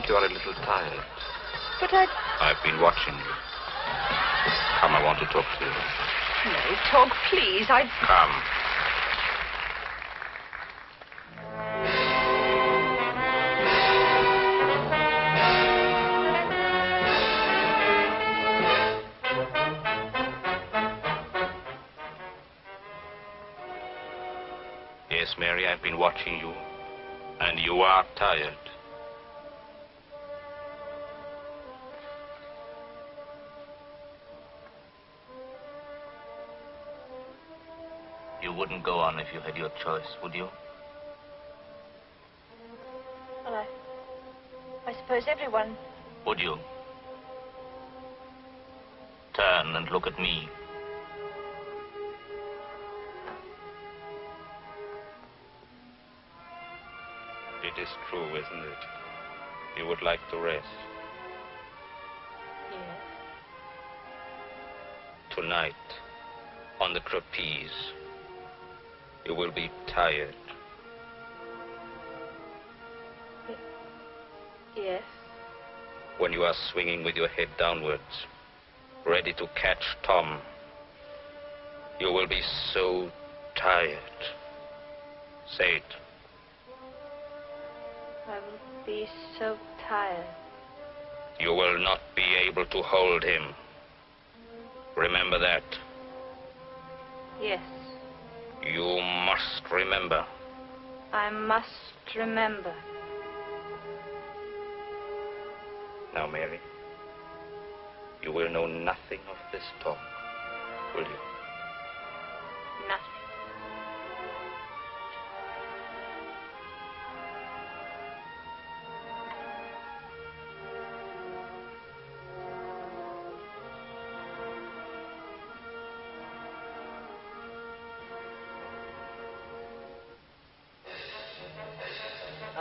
think you are a little tired. But I've been watching you. Come, I want to talk to you. No, talk, please. Come. Yes, Mary, I've been watching you, and you are tired. You wouldn't go on if you had your choice, would you? Well, I suppose everyone... Would you? Turn and look at me. It is true, isn't it? You would like to rest. Yes. Tonight, on the trapeze, you will be tired. Yes. When you are swinging with your head downwards, ready to catch Tom, you will be so tired. Say it. I will be so tired. You will not be able to hold him. Remember that. Yes. You must remember. I must remember. Now, Mary, you will know nothing of this talk, will you? Nothing.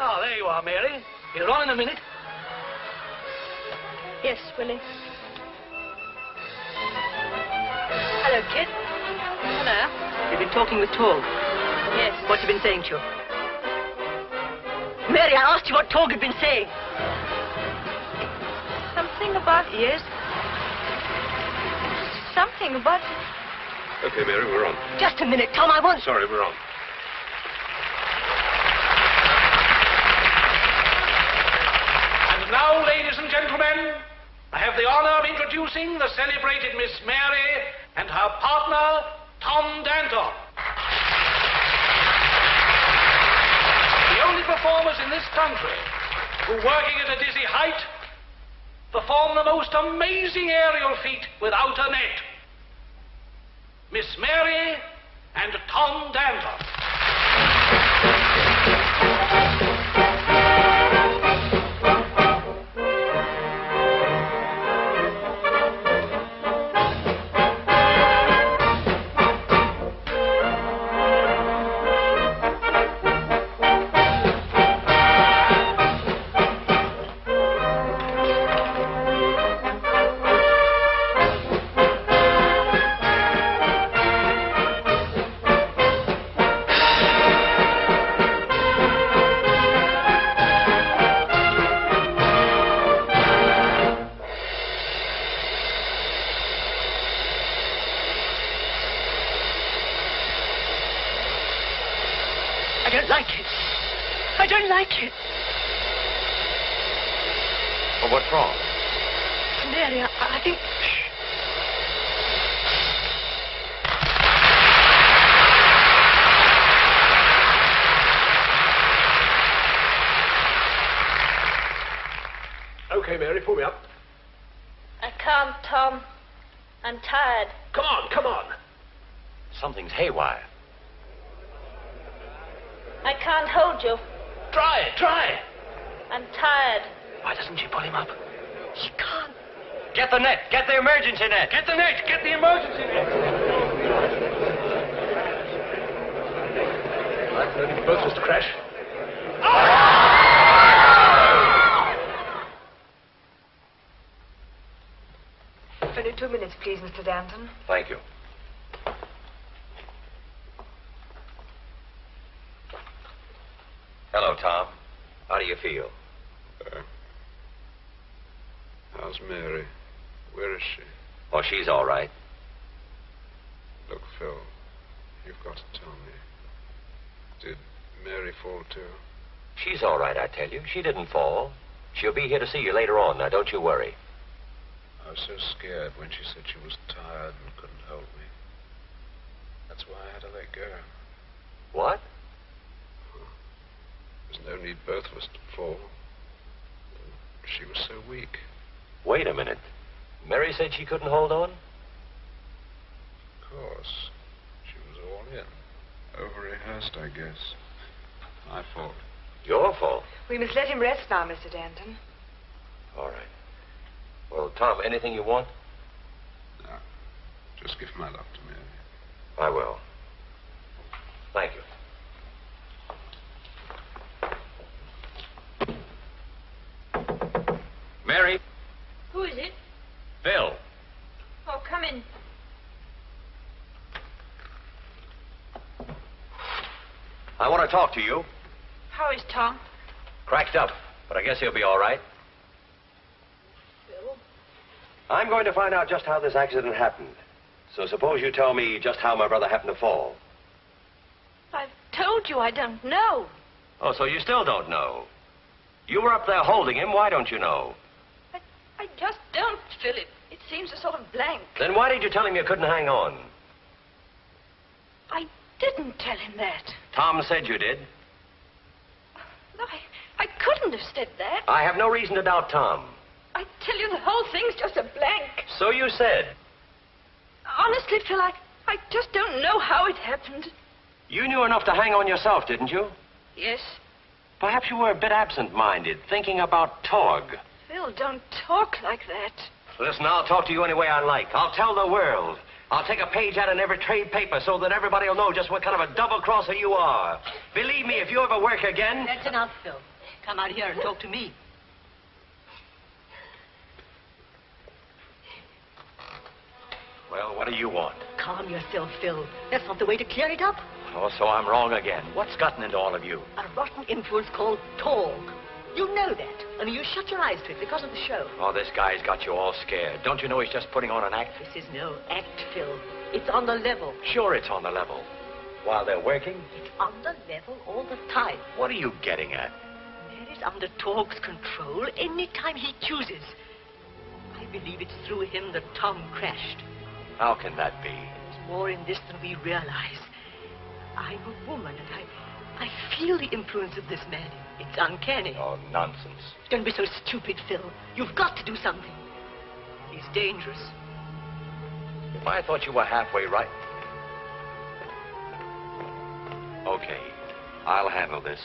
Oh, there you are, Mary. You're on in a minute. Yes, Willie. Hello, kid. Hello. You've been talking with Tog. Yes. What's he been saying to you? Mary, I asked you what Tog had been saying. Something about... Yes? Something about... Okay, Mary, we're on. Just a minute, Tom, I want... Sorry, we're on. And now, ladies and gentlemen, I have the honor of introducing the celebrated Miss Mary and her partner, Tom Danton. The only performers in this country who, working at a dizzy height, perform the most amazing aerial feat without a net. Miss Mary and Tom Danton. I don't like it. I don't like it. Well, what's wrong? Mary, I think... Okay, Mary, pull me up. I can't, Tom. I'm tired. Come on, come on. Something's haywire. I can't hold you. Try it, try it. I'm tired. Why doesn't she pull him up? She can't. Get the net. Get the emergency net. Get the net. Get the emergency net. Like ready for both of us to crash. Only 2 minutes, please, Mr. Danton. Thank you. Hello, Tom. How do you feel? How's Mary? Where is she? Oh, she's all right. Look, Phil, you've got to tell me. Did Mary fall too? She's all right, I tell you. She didn't fall. She'll be here to see you later on. Now, don't you worry. I was so scared when she said she was tired and couldn't hold me. That's why I had to let go. What? There's no need both of us to fall. She was so weak. Wait a minute. Mary said she couldn't hold on? Of course. She was all in. Over-rehearsed, I guess. My fault. Your fault? We must let him rest now, Mr. Danton. All right. Well, Tom, anything you want? No. Just give my love to Mary. I will. Thank you. Mary? Who is it? Phil. Oh, come in. I want to talk to you. How is Tom? Cracked up, but I guess he'll be all right. Phil? I'm going to find out just how this accident happened. So suppose you tell me just how my brother happened to fall. I've told you I don't know. Oh, so you still don't know? You were up there holding him. Why don't you know? I just don't, Phil. It seems a sort of blank. Then why did you tell him you couldn't hang on? I didn't tell him that. Tom said you did. No, I couldn't have said that. I have no reason to doubt Tom. I tell you, the whole thing's just a blank. So you said. Honestly, Phil, I just don't know how it happened. You knew enough to hang on yourself, didn't you? Yes. Perhaps you were a bit absent-minded, thinking about Torg. Phil, don't talk like that. Listen, I'll talk to you any way I like. I'll tell the world. I'll take a page out in every trade paper so that everybody will know just what kind of a double-crosser you are. Believe me, if you ever work again... That's enough, Phil. Come out here and talk to me. Well, what do you want? Calm yourself, Phil. That's not the way to clear it up. Oh, so I'm wrong again. What's gotten into all of you? A rotten influence called Torg. You know that. I mean, you shut your eyes to it because of the show. Oh, this guy's got you all scared. Don't you know he's just putting on an act? This is no act, Phil. It's on the level. Sure, it's on the level. While they're working? It's on the level all the time. What are you getting at? Mary's under Torg's control any time he chooses. I believe it's through him that Tom crashed. How can that be? There's more in this than we realize. I'm a woman, and I feel the influence of this man. It's uncanny. Oh, nonsense. Don't be so stupid, Phil. You've got to do something. He's dangerous. If I thought you were halfway right... Okay, I'll handle this.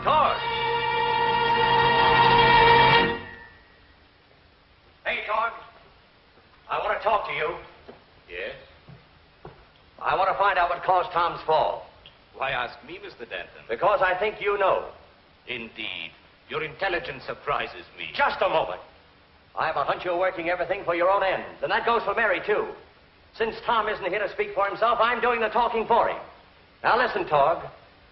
Torg! Hey, Torg. I want to talk to you. Yes? I want to find out what caused Tom's fall. Why ask me, Mr. Danton? Because I think you know. Indeed. Your intelligence surprises me. Just a moment. I have a hunch you're working everything for your own ends, and that goes for Mary, too. Since Tom isn't here to speak for himself, I'm doing the talking for him. Now listen, Torg.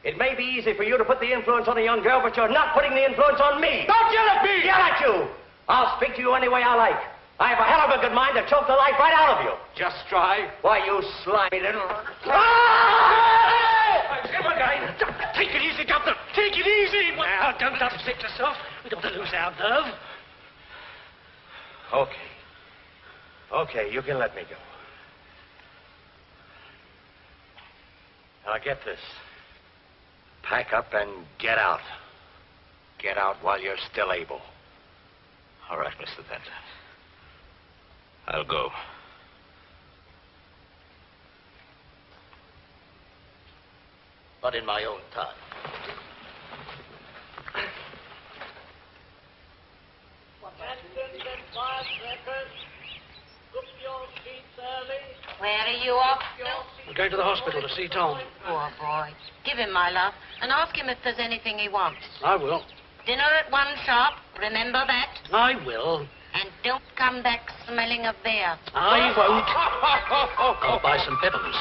It may be easy for you to put the influence on a young girl, but you're not putting the influence on me. Don't yell at me! Yell at you! I'll speak to you any way I like. I have a hell of a good mind to choke the life right out of you. Just try. Why, you slimy little... Take it easy, Doctor. Take it easy. Now, don't upset yourself. We don't want to lose our nerve. Okay. Okay, you can let me go. Now, get this. Pack up and get out. Get out while you're still able. All right, Mr. Danton. I'll go. But in my own time. Where are you off to? We're going to the hospital to see Tom. Poor boy. Give him my love and ask him if there's anything he wants. I will. Dinner at 1 sharp. Remember that? I will. And don't come back smelling of beer. I won't. I'll buy some peppermints.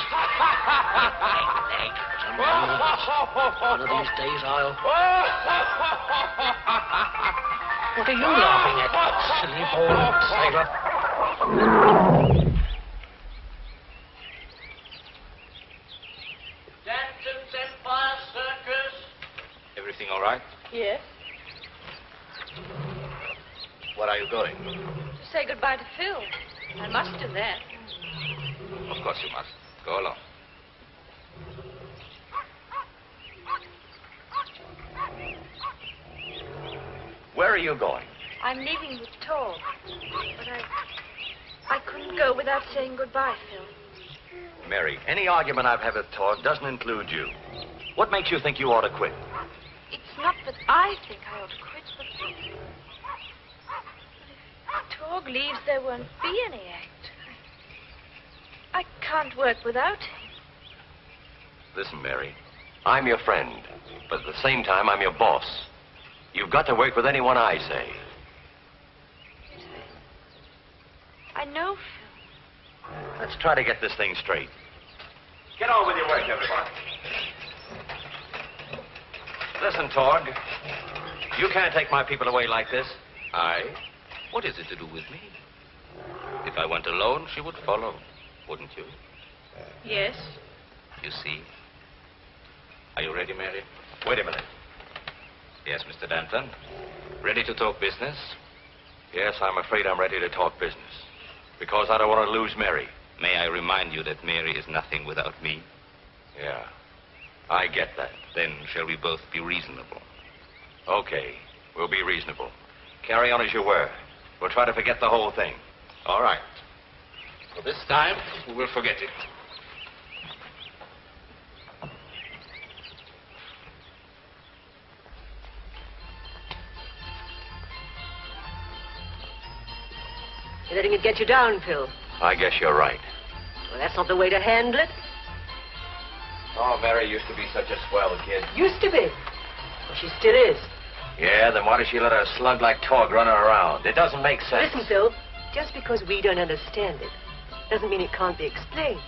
One of these days I'll... What are you laughing at, silly bald sailor? Danton's Empire Circus. Everything all right? Yes. Where are you going? To say goodbye to Phil. I must do that. Of course you must. Go along. Where are you going? I'm leaving with Tor. But I couldn't go without saying goodbye, Phil. Mary, any argument I've had with Torg doesn't include you. What makes you think you ought to quit? It's not that I think I ought to quit, but if Torg leaves, there won't be any act. I can't work without him. Listen, Mary, I'm your friend, but at the same time, I'm your boss. You've got to work with anyone I say. Yes, I know, Phil. Let's try to get this thing straight. Get on with your work, everybody. Listen, Torg. You can't take my people away like this. I? What is it to do with me? If I went alone, she would follow, wouldn't you? Yes. You see? Are you ready, Mary? Wait a minute. Yes, Mr. Danton. Ready to talk business? Yes, I'm afraid I'm ready to talk business. Because I don't want to lose Mary. May I remind you that Mary is nothing without me? Yeah, I get that. Then shall we both be reasonable? Okay, we'll be reasonable. Carry on as you were. We'll try to forget the whole thing. All right. For this time, we will forget it. You're letting it get you down, Phil. I guess you're right. Well, that's not the way to handle it. Oh, Mary used to be such a swell kid. Used to be. Well, she still is. Yeah, then why does she let a slug like Torg run her around? It doesn't make sense. Listen, Phil, just because we don't understand it doesn't mean it can't be explained.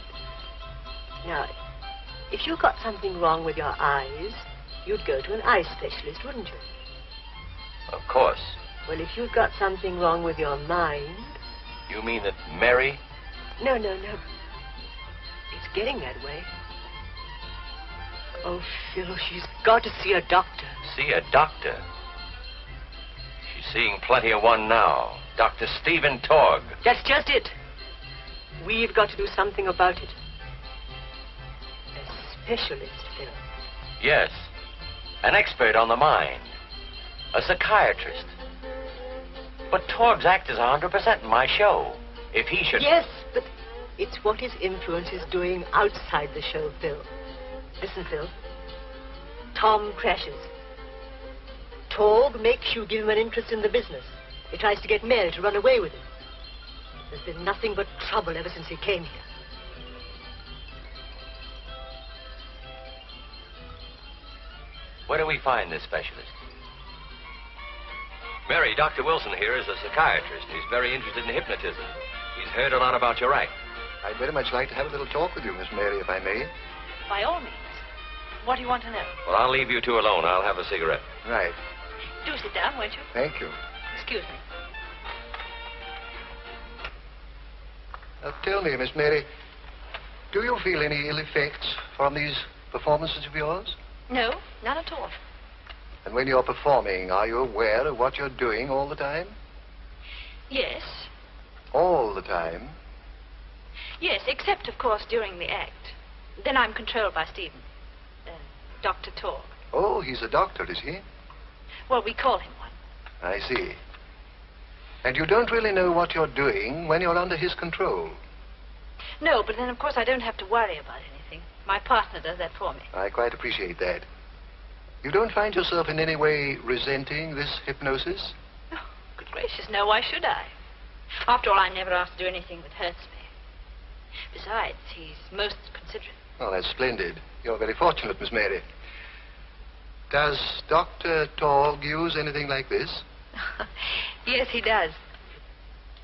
Now, if you got something wrong with your eyes, you'd go to an eye specialist, wouldn't you? Of course. Well, if you've got something wrong with your mind... You mean that Mary... No. It's getting that way. Oh, Phil, she's got to see a doctor. See a doctor? She's seeing plenty of one now. Dr. Stephen Torg. That's just it. We've got to do something about it. A specialist, Phil. Yes. An expert on the mind. A psychiatrist. But Torg's act is 100% in my show. If he should... Yes, but it's what his influence is doing outside the show, Phil. Listen, Phil. Tom crashes. Torg makes you give him an interest in the business. He tries to get Mary to run away with him. There's been nothing but trouble ever since he came here. Where do we find this specialist? Mary, Dr. Wilson here is a psychiatrist. He's very interested in hypnotism. He's heard a lot about your act. I'd very much like to have a little talk with you, Miss Mary, if I may. By all means. What do you want to know? Well, I'll leave you two alone. I'll have a cigarette. Right. Do sit down, won't you? Thank you. Excuse me. Now, tell me, Miss Mary, do you feel any ill effects from these performances of yours? No, none at all. And when you're performing, are you aware of what you're doing all the time? Yes. All the time? Yes, except, of course, during the act. Then I'm controlled by Stephen. Dr. Torg. Oh, he's a doctor, is he? Well, we call him one. I see. And you don't really know what you're doing when you're under his control? No, but then, of course, I don't have to worry about anything. My partner does that for me. I quite appreciate that. You don't find yourself in any way resenting this hypnosis? Oh, good gracious, no, why should I? After all, I'm never asked to do anything that hurts me. Besides, he's most considerate. Oh, that's splendid. You're very fortunate, Miss Mary. Does Dr. Torg use anything like this? Yes, he does.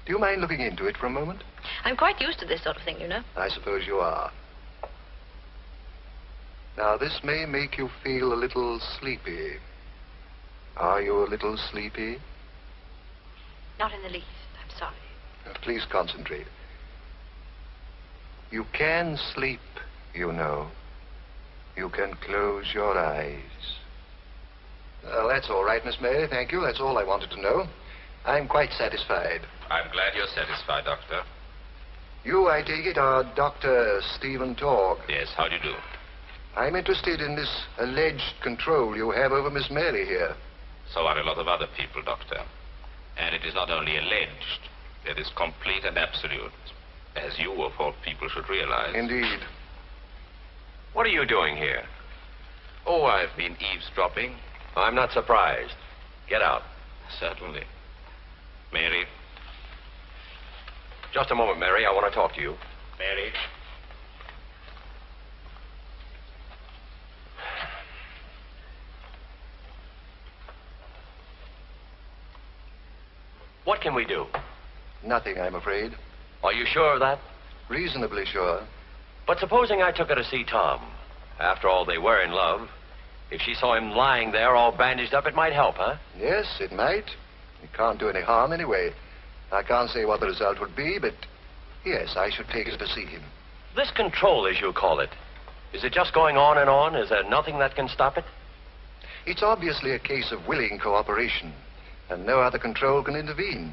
Do you mind looking into it for a moment? I'm quite used to this sort of thing, you know. I suppose you are. Now, this may make you feel a little sleepy. Are you a little sleepy? Not in the least. I'm sorry. Please concentrate. You can sleep, you know. You can close your eyes. Well, that's all right, Miss Mary. Thank you. That's all I wanted to know. I'm quite satisfied. I'm glad you're satisfied, Doctor. You, I take it, are Dr. Stephen Torg. Yes, how do you do? I'm interested in this alleged control you have over Miss Mary here. So are a lot of other people, Doctor. And it is not only alleged. It is complete and absolute. As you, of all people, should realize. Indeed. What are you doing here? Oh, I've been eavesdropping. I'm not surprised. Get out. Certainly. Mary. Just a moment, Mary. I want to talk to you. Mary. What can we do? Nothing, I'm afraid. Are you sure of that? Reasonably sure. But supposing I took her to see Tom. After all, they were in love. If she saw him lying there all bandaged up, it might help, huh? Yes, it might. It can't do any harm anyway. I can't say what the result would be, but yes, I should take her to see him. This control, as you call it, is it just going on and on? Is there nothing that can stop it? It's obviously a case of willing cooperation, and no other control can intervene.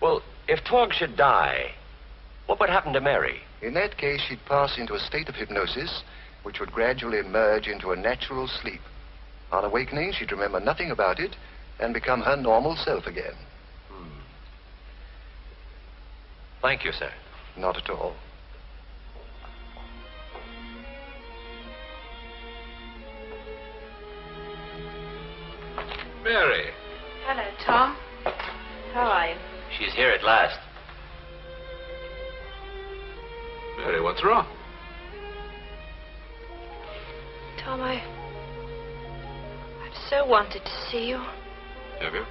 Well, if Torg should die, what would happen to Mary? In that case, she'd pass into a state of hypnosis, which would gradually merge into a natural sleep. On awakening, she'd remember nothing about it and become her normal self again. Thank you, sir. Not at all. Mary. Hello, Tom. How are you? She's here at last. Mary, what's wrong? Tom, I've so wanted to see you. Have you?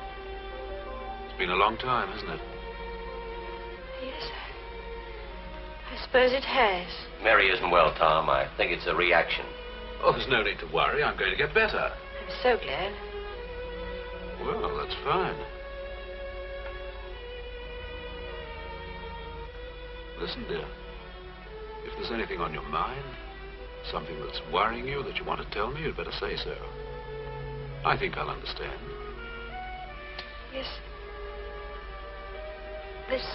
It's been a long time, hasn't it? Yes, I suppose it has. Mary isn't well, Tom. I think it's a reaction. Oh, there's no need to worry. I'm going to get better. I'm so glad. Well, that's fine. Listen, dear. If there's anything on your mind, something that's worrying you that you want to tell me, you'd better say so. I think I'll understand. Yes. There's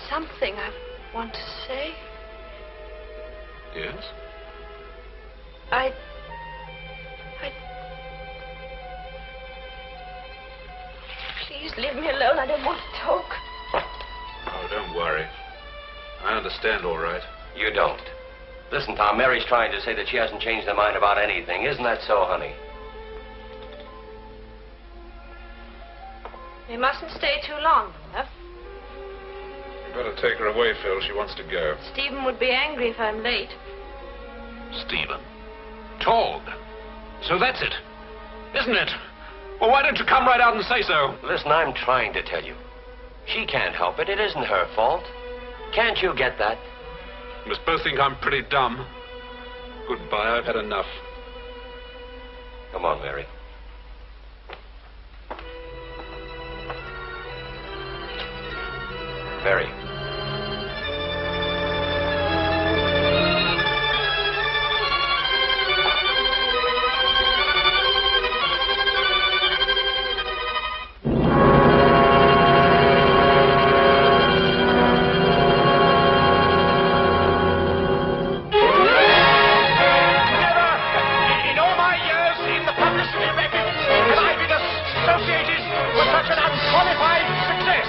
something I want to say. Yes? Please leave me alone. I don't want to talk. Oh, don't worry. I understand all right. You don't. Listen, Tom, Mary's trying to say that she hasn't changed her mind about anything. Isn't that so, honey? We mustn't stay too long, love. You better take her away, Phil. She wants to go. Stephen would be angry if I'm late. Stephen. Torg. So that's it. Isn't it? Well, why don't you come right out and say so? Listen, I'm trying to tell you. She can't help it. It isn't her fault. Can't you get that? You must both think I'm pretty dumb. Goodbye, I've had enough. Come on, Mary. Mary. Associated with such an unqualified success.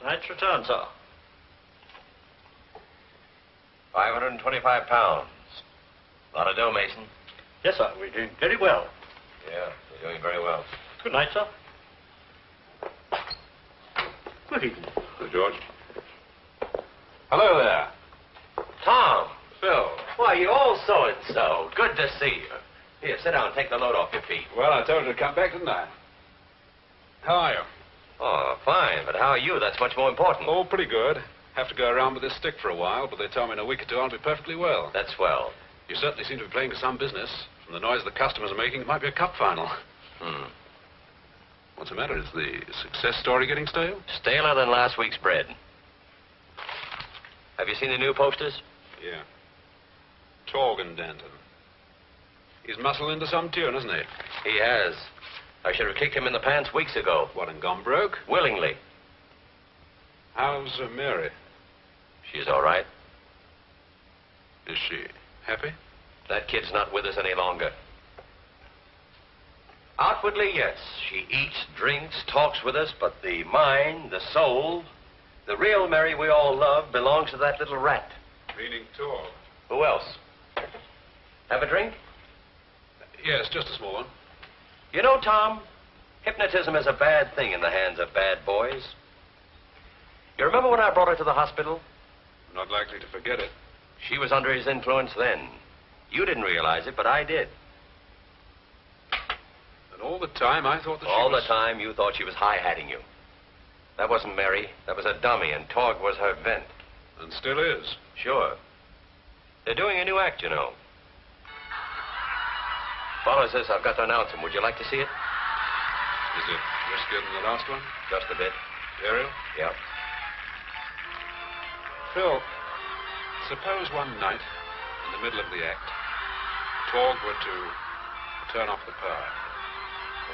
Tonight's return, sir. £525. Lot of dough, Mason. Yes, sir. We're doing very well. Yeah, you're doing very well. Good night, sir. Good evening. Hello, George. Hello there. Tom. Phil. Why, you old so-and-so. Good to see you. Here, sit down and take the load off your feet. Well, I told you to come back, didn't I? How are you? Oh, fine. But how are you? That's much more important. Oh, pretty good. Have to go around with this stick for a while, but they tell me in a week or two I'll be perfectly well. That's swell. You certainly seem to be playing for some business. From the noise the customers are making, it might be a cup final. What's the matter? Is the success story getting stale? Staler than last week's bread. Have you seen the new posters? Yeah. Torg and Danton. He's muscled into some tune, hasn't he? He has. I should have kicked him in the pants weeks ago. What, and gone broke? Willingly. How's Mary? She's all right. Is she happy? That kid's not with us any longer. Outwardly, yes. She eats, drinks, talks with us, but the mind, the soul, the real Mary we all love belongs to that little rat. Meaning Torg. Who else? Have a drink? Yes, just a small one. You know, Tom, hypnotism is a bad thing in the hands of bad boys. You remember when I brought her to the hospital? Not likely to forget it. She was under his influence then. You didn't realize it, but I did. And all the time I thought that all the time you thought she was high-hatting you. That wasn't Mary. That was a dummy, and Torg was her vent. And still is. Sure. They're doing a new act, you know. Follows this, I've got to announce him. Would you like to see it? Is it riskier than the last one? Just a bit. Ariel? Yep. Phil, suppose one night, in the middle of the act, Torg were to turn off the power.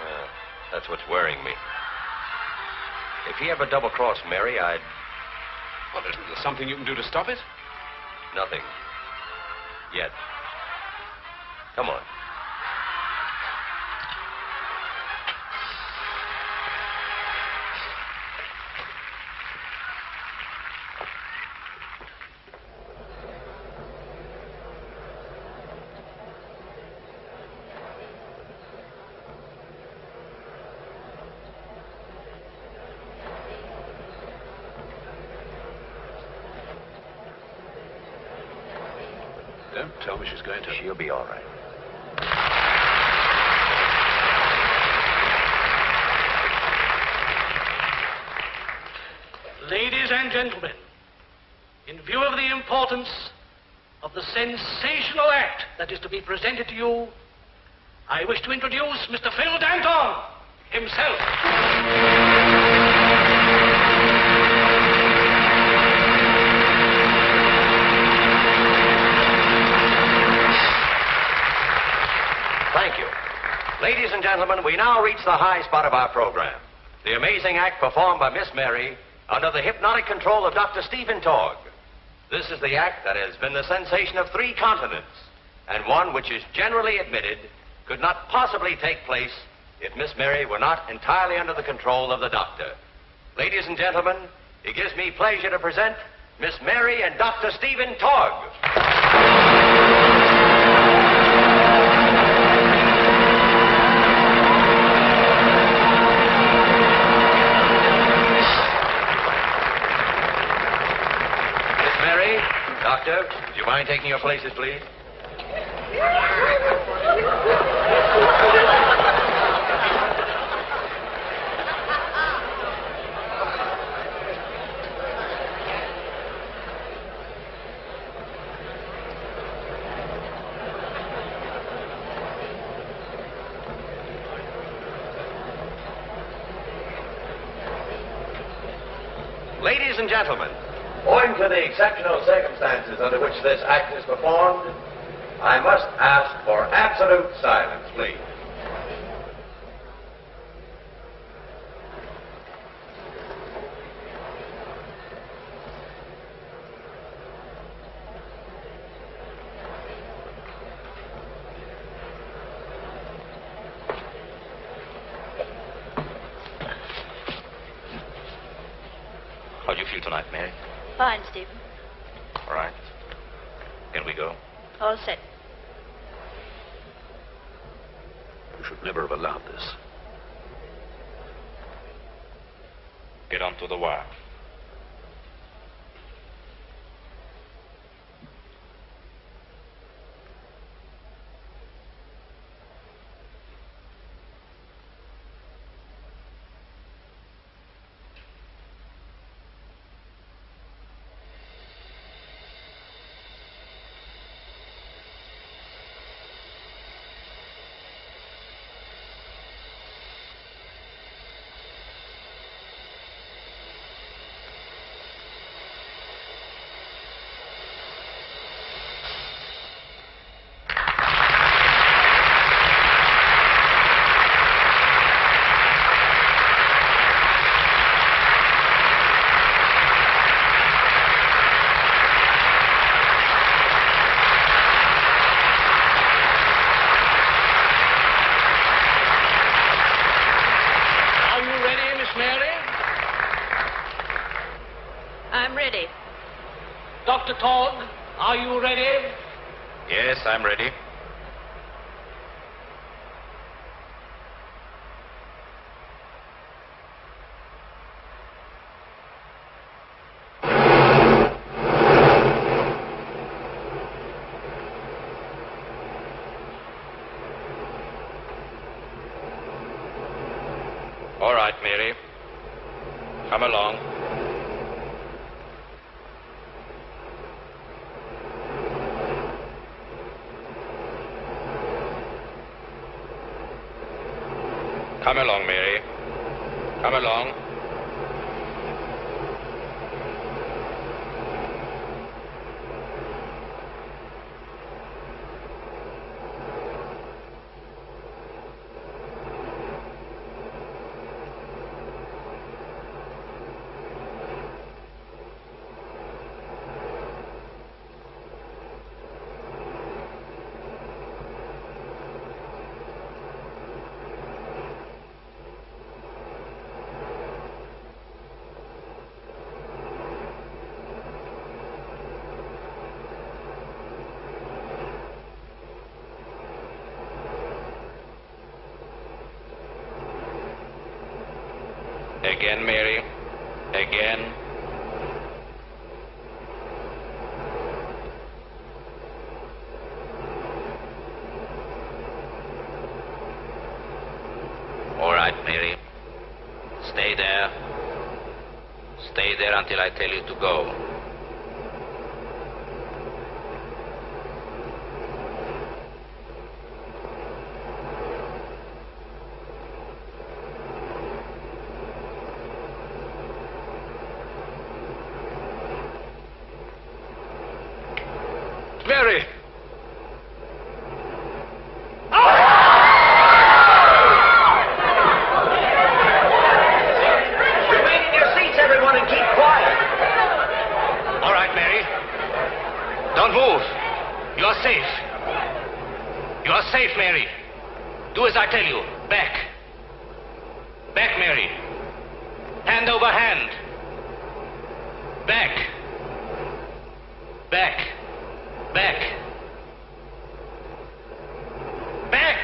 Yeah, that's what's worrying me. If he ever double-crossed Mary, I'd... Well, isn't there something you can do to stop it? Nothing. Yet. Come on. Don't tell me she's going to... She'll be all right. Ladies and gentlemen, in view of the importance of the sensational act that is to be presented to you, I wish to introduce Mr. Phil Danton himself. Thank you. Ladies and gentlemen, we now reach the high spot of our program. The amazing act performed by Miss Mary under the hypnotic control of Dr. Stephen Torg. This is the act that has been the sensation of 3 continents, and one which is generally admitted could not possibly take place if Miss Mary were not entirely under the control of the doctor. Ladies and gentlemen, it gives me pleasure to present Miss Mary and Dr. Stephen Torg. Doctor, would you mind taking your places, please? Ladies and gentlemen, owing to the exceptional circumstances under which this act is performed, I must ask for absolute silence, please. How do you feel tonight, Mary? Fine, Stephen. All right. Can we go? All set. You should never have allowed this. Get onto the wire. Dr. Todd, are you ready? Yes, I'm ready. All right, Mary. Come along. Come along, Mary. Come along. Again, Mary. Again. All right, Mary. Stay there. Stay there until I tell you to go. Mary! Remain in your seats, everyone, and keep quiet. All right, Mary. Don't move. You are safe. You are safe, Mary. Do as I tell you. Back. Back, Mary. Hand over hand. Back. Back. Back. Back.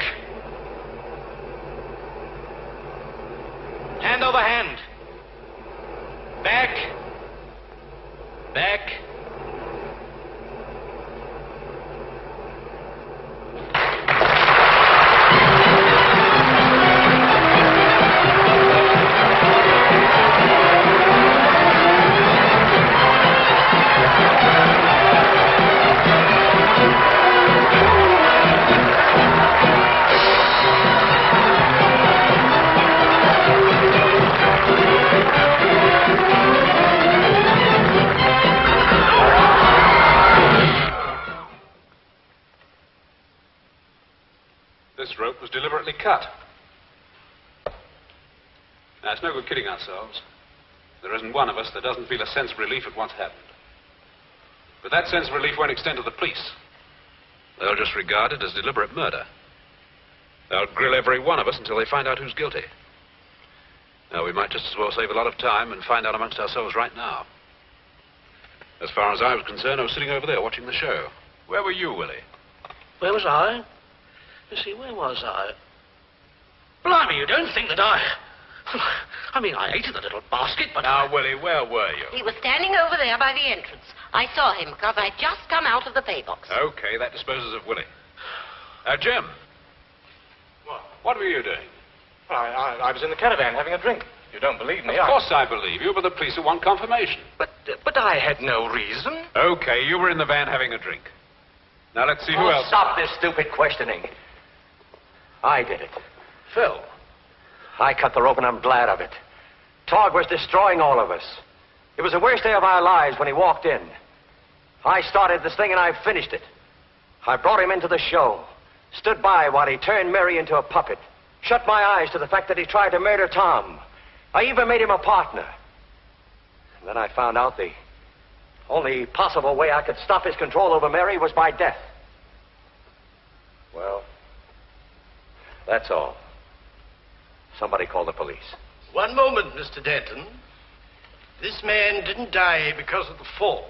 Hand over hand. Back. Back. This rope was deliberately cut. Now, it's no good kidding ourselves. There isn't one of us that doesn't feel a sense of relief at what's happened. But that sense of relief won't extend to the police. They'll just regard it as deliberate murder. They'll grill every one of us until they find out who's guilty. Now, we might just as well save a lot of time and find out amongst ourselves right now. As far as I was concerned, I was sitting over there watching the show. Where were you, Willie? Where was I? Let's see, where was I? Blimey, you don't think that I mean, I ate in the little basket, but... Now, Willie, where were you? He was standing over there by the entrance. I saw him because I'd just come out of the pay box. Okay, that disposes of Willie. Jim. What were you doing? I was in the caravan having a drink. You don't believe me? Of course I believe you, but the police want confirmation. But I had no reason. Okay, you were in the van having a drink. Now, let's see who else... Stop this stupid questioning. I did it. Phil. I cut the rope, and I'm glad of it. Tog was destroying all of us. It was the worst day of our lives when he walked in. I started this thing, and I finished it. I brought him into the show, stood by while he turned Mary into a puppet, shut my eyes to the fact that he tried to murder Tom. I even made him a partner. And then I found out the only possible way I could stop his control over Mary was by death. Well, that's all. Somebody call the police. One moment, Mr. Denton. This man didn't die because of the fall.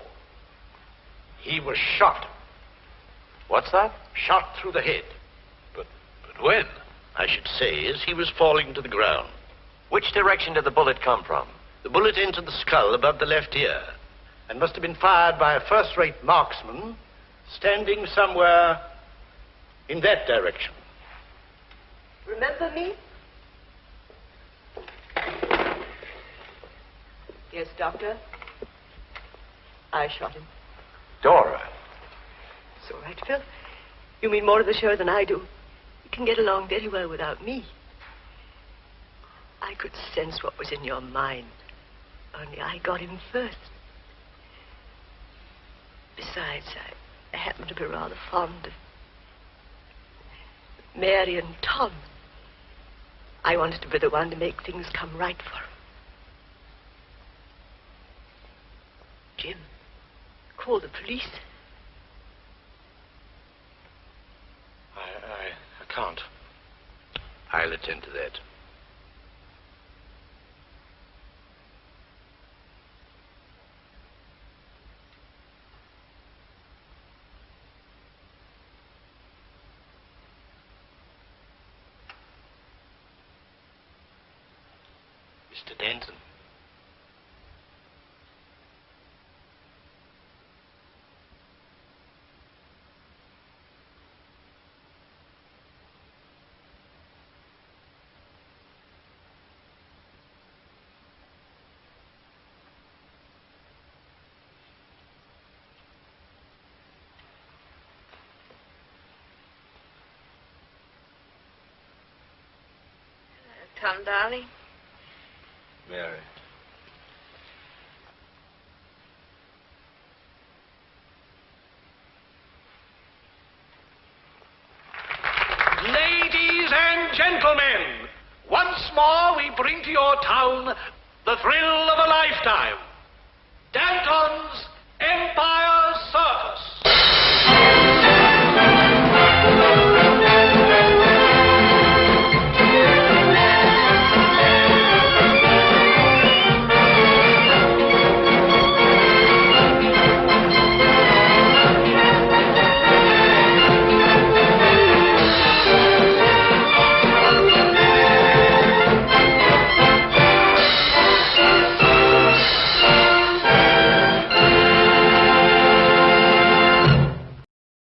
He was shot. What's that? Shot through the head. But when? I should say as he was falling to the ground. Which direction did the bullet come from? The bullet entered the skull above the left ear and must have been fired by a first-rate marksman standing somewhere in that direction. Remember me? Yes, Doctor. I shot him. Dora. It's all right, Phil. You mean more to the show than I do. You can get along very well without me. I could sense what was in your mind. Only I got him first. Besides, I happen to be rather fond of Mary and Tom. I wanted to be the one to make things come right for him. Jim, call the police. I can't. I'll attend to that. Mr. Denton. Tom, darling. Mary. Ladies and gentlemen, once more we bring to your town the thrill of a lifetime.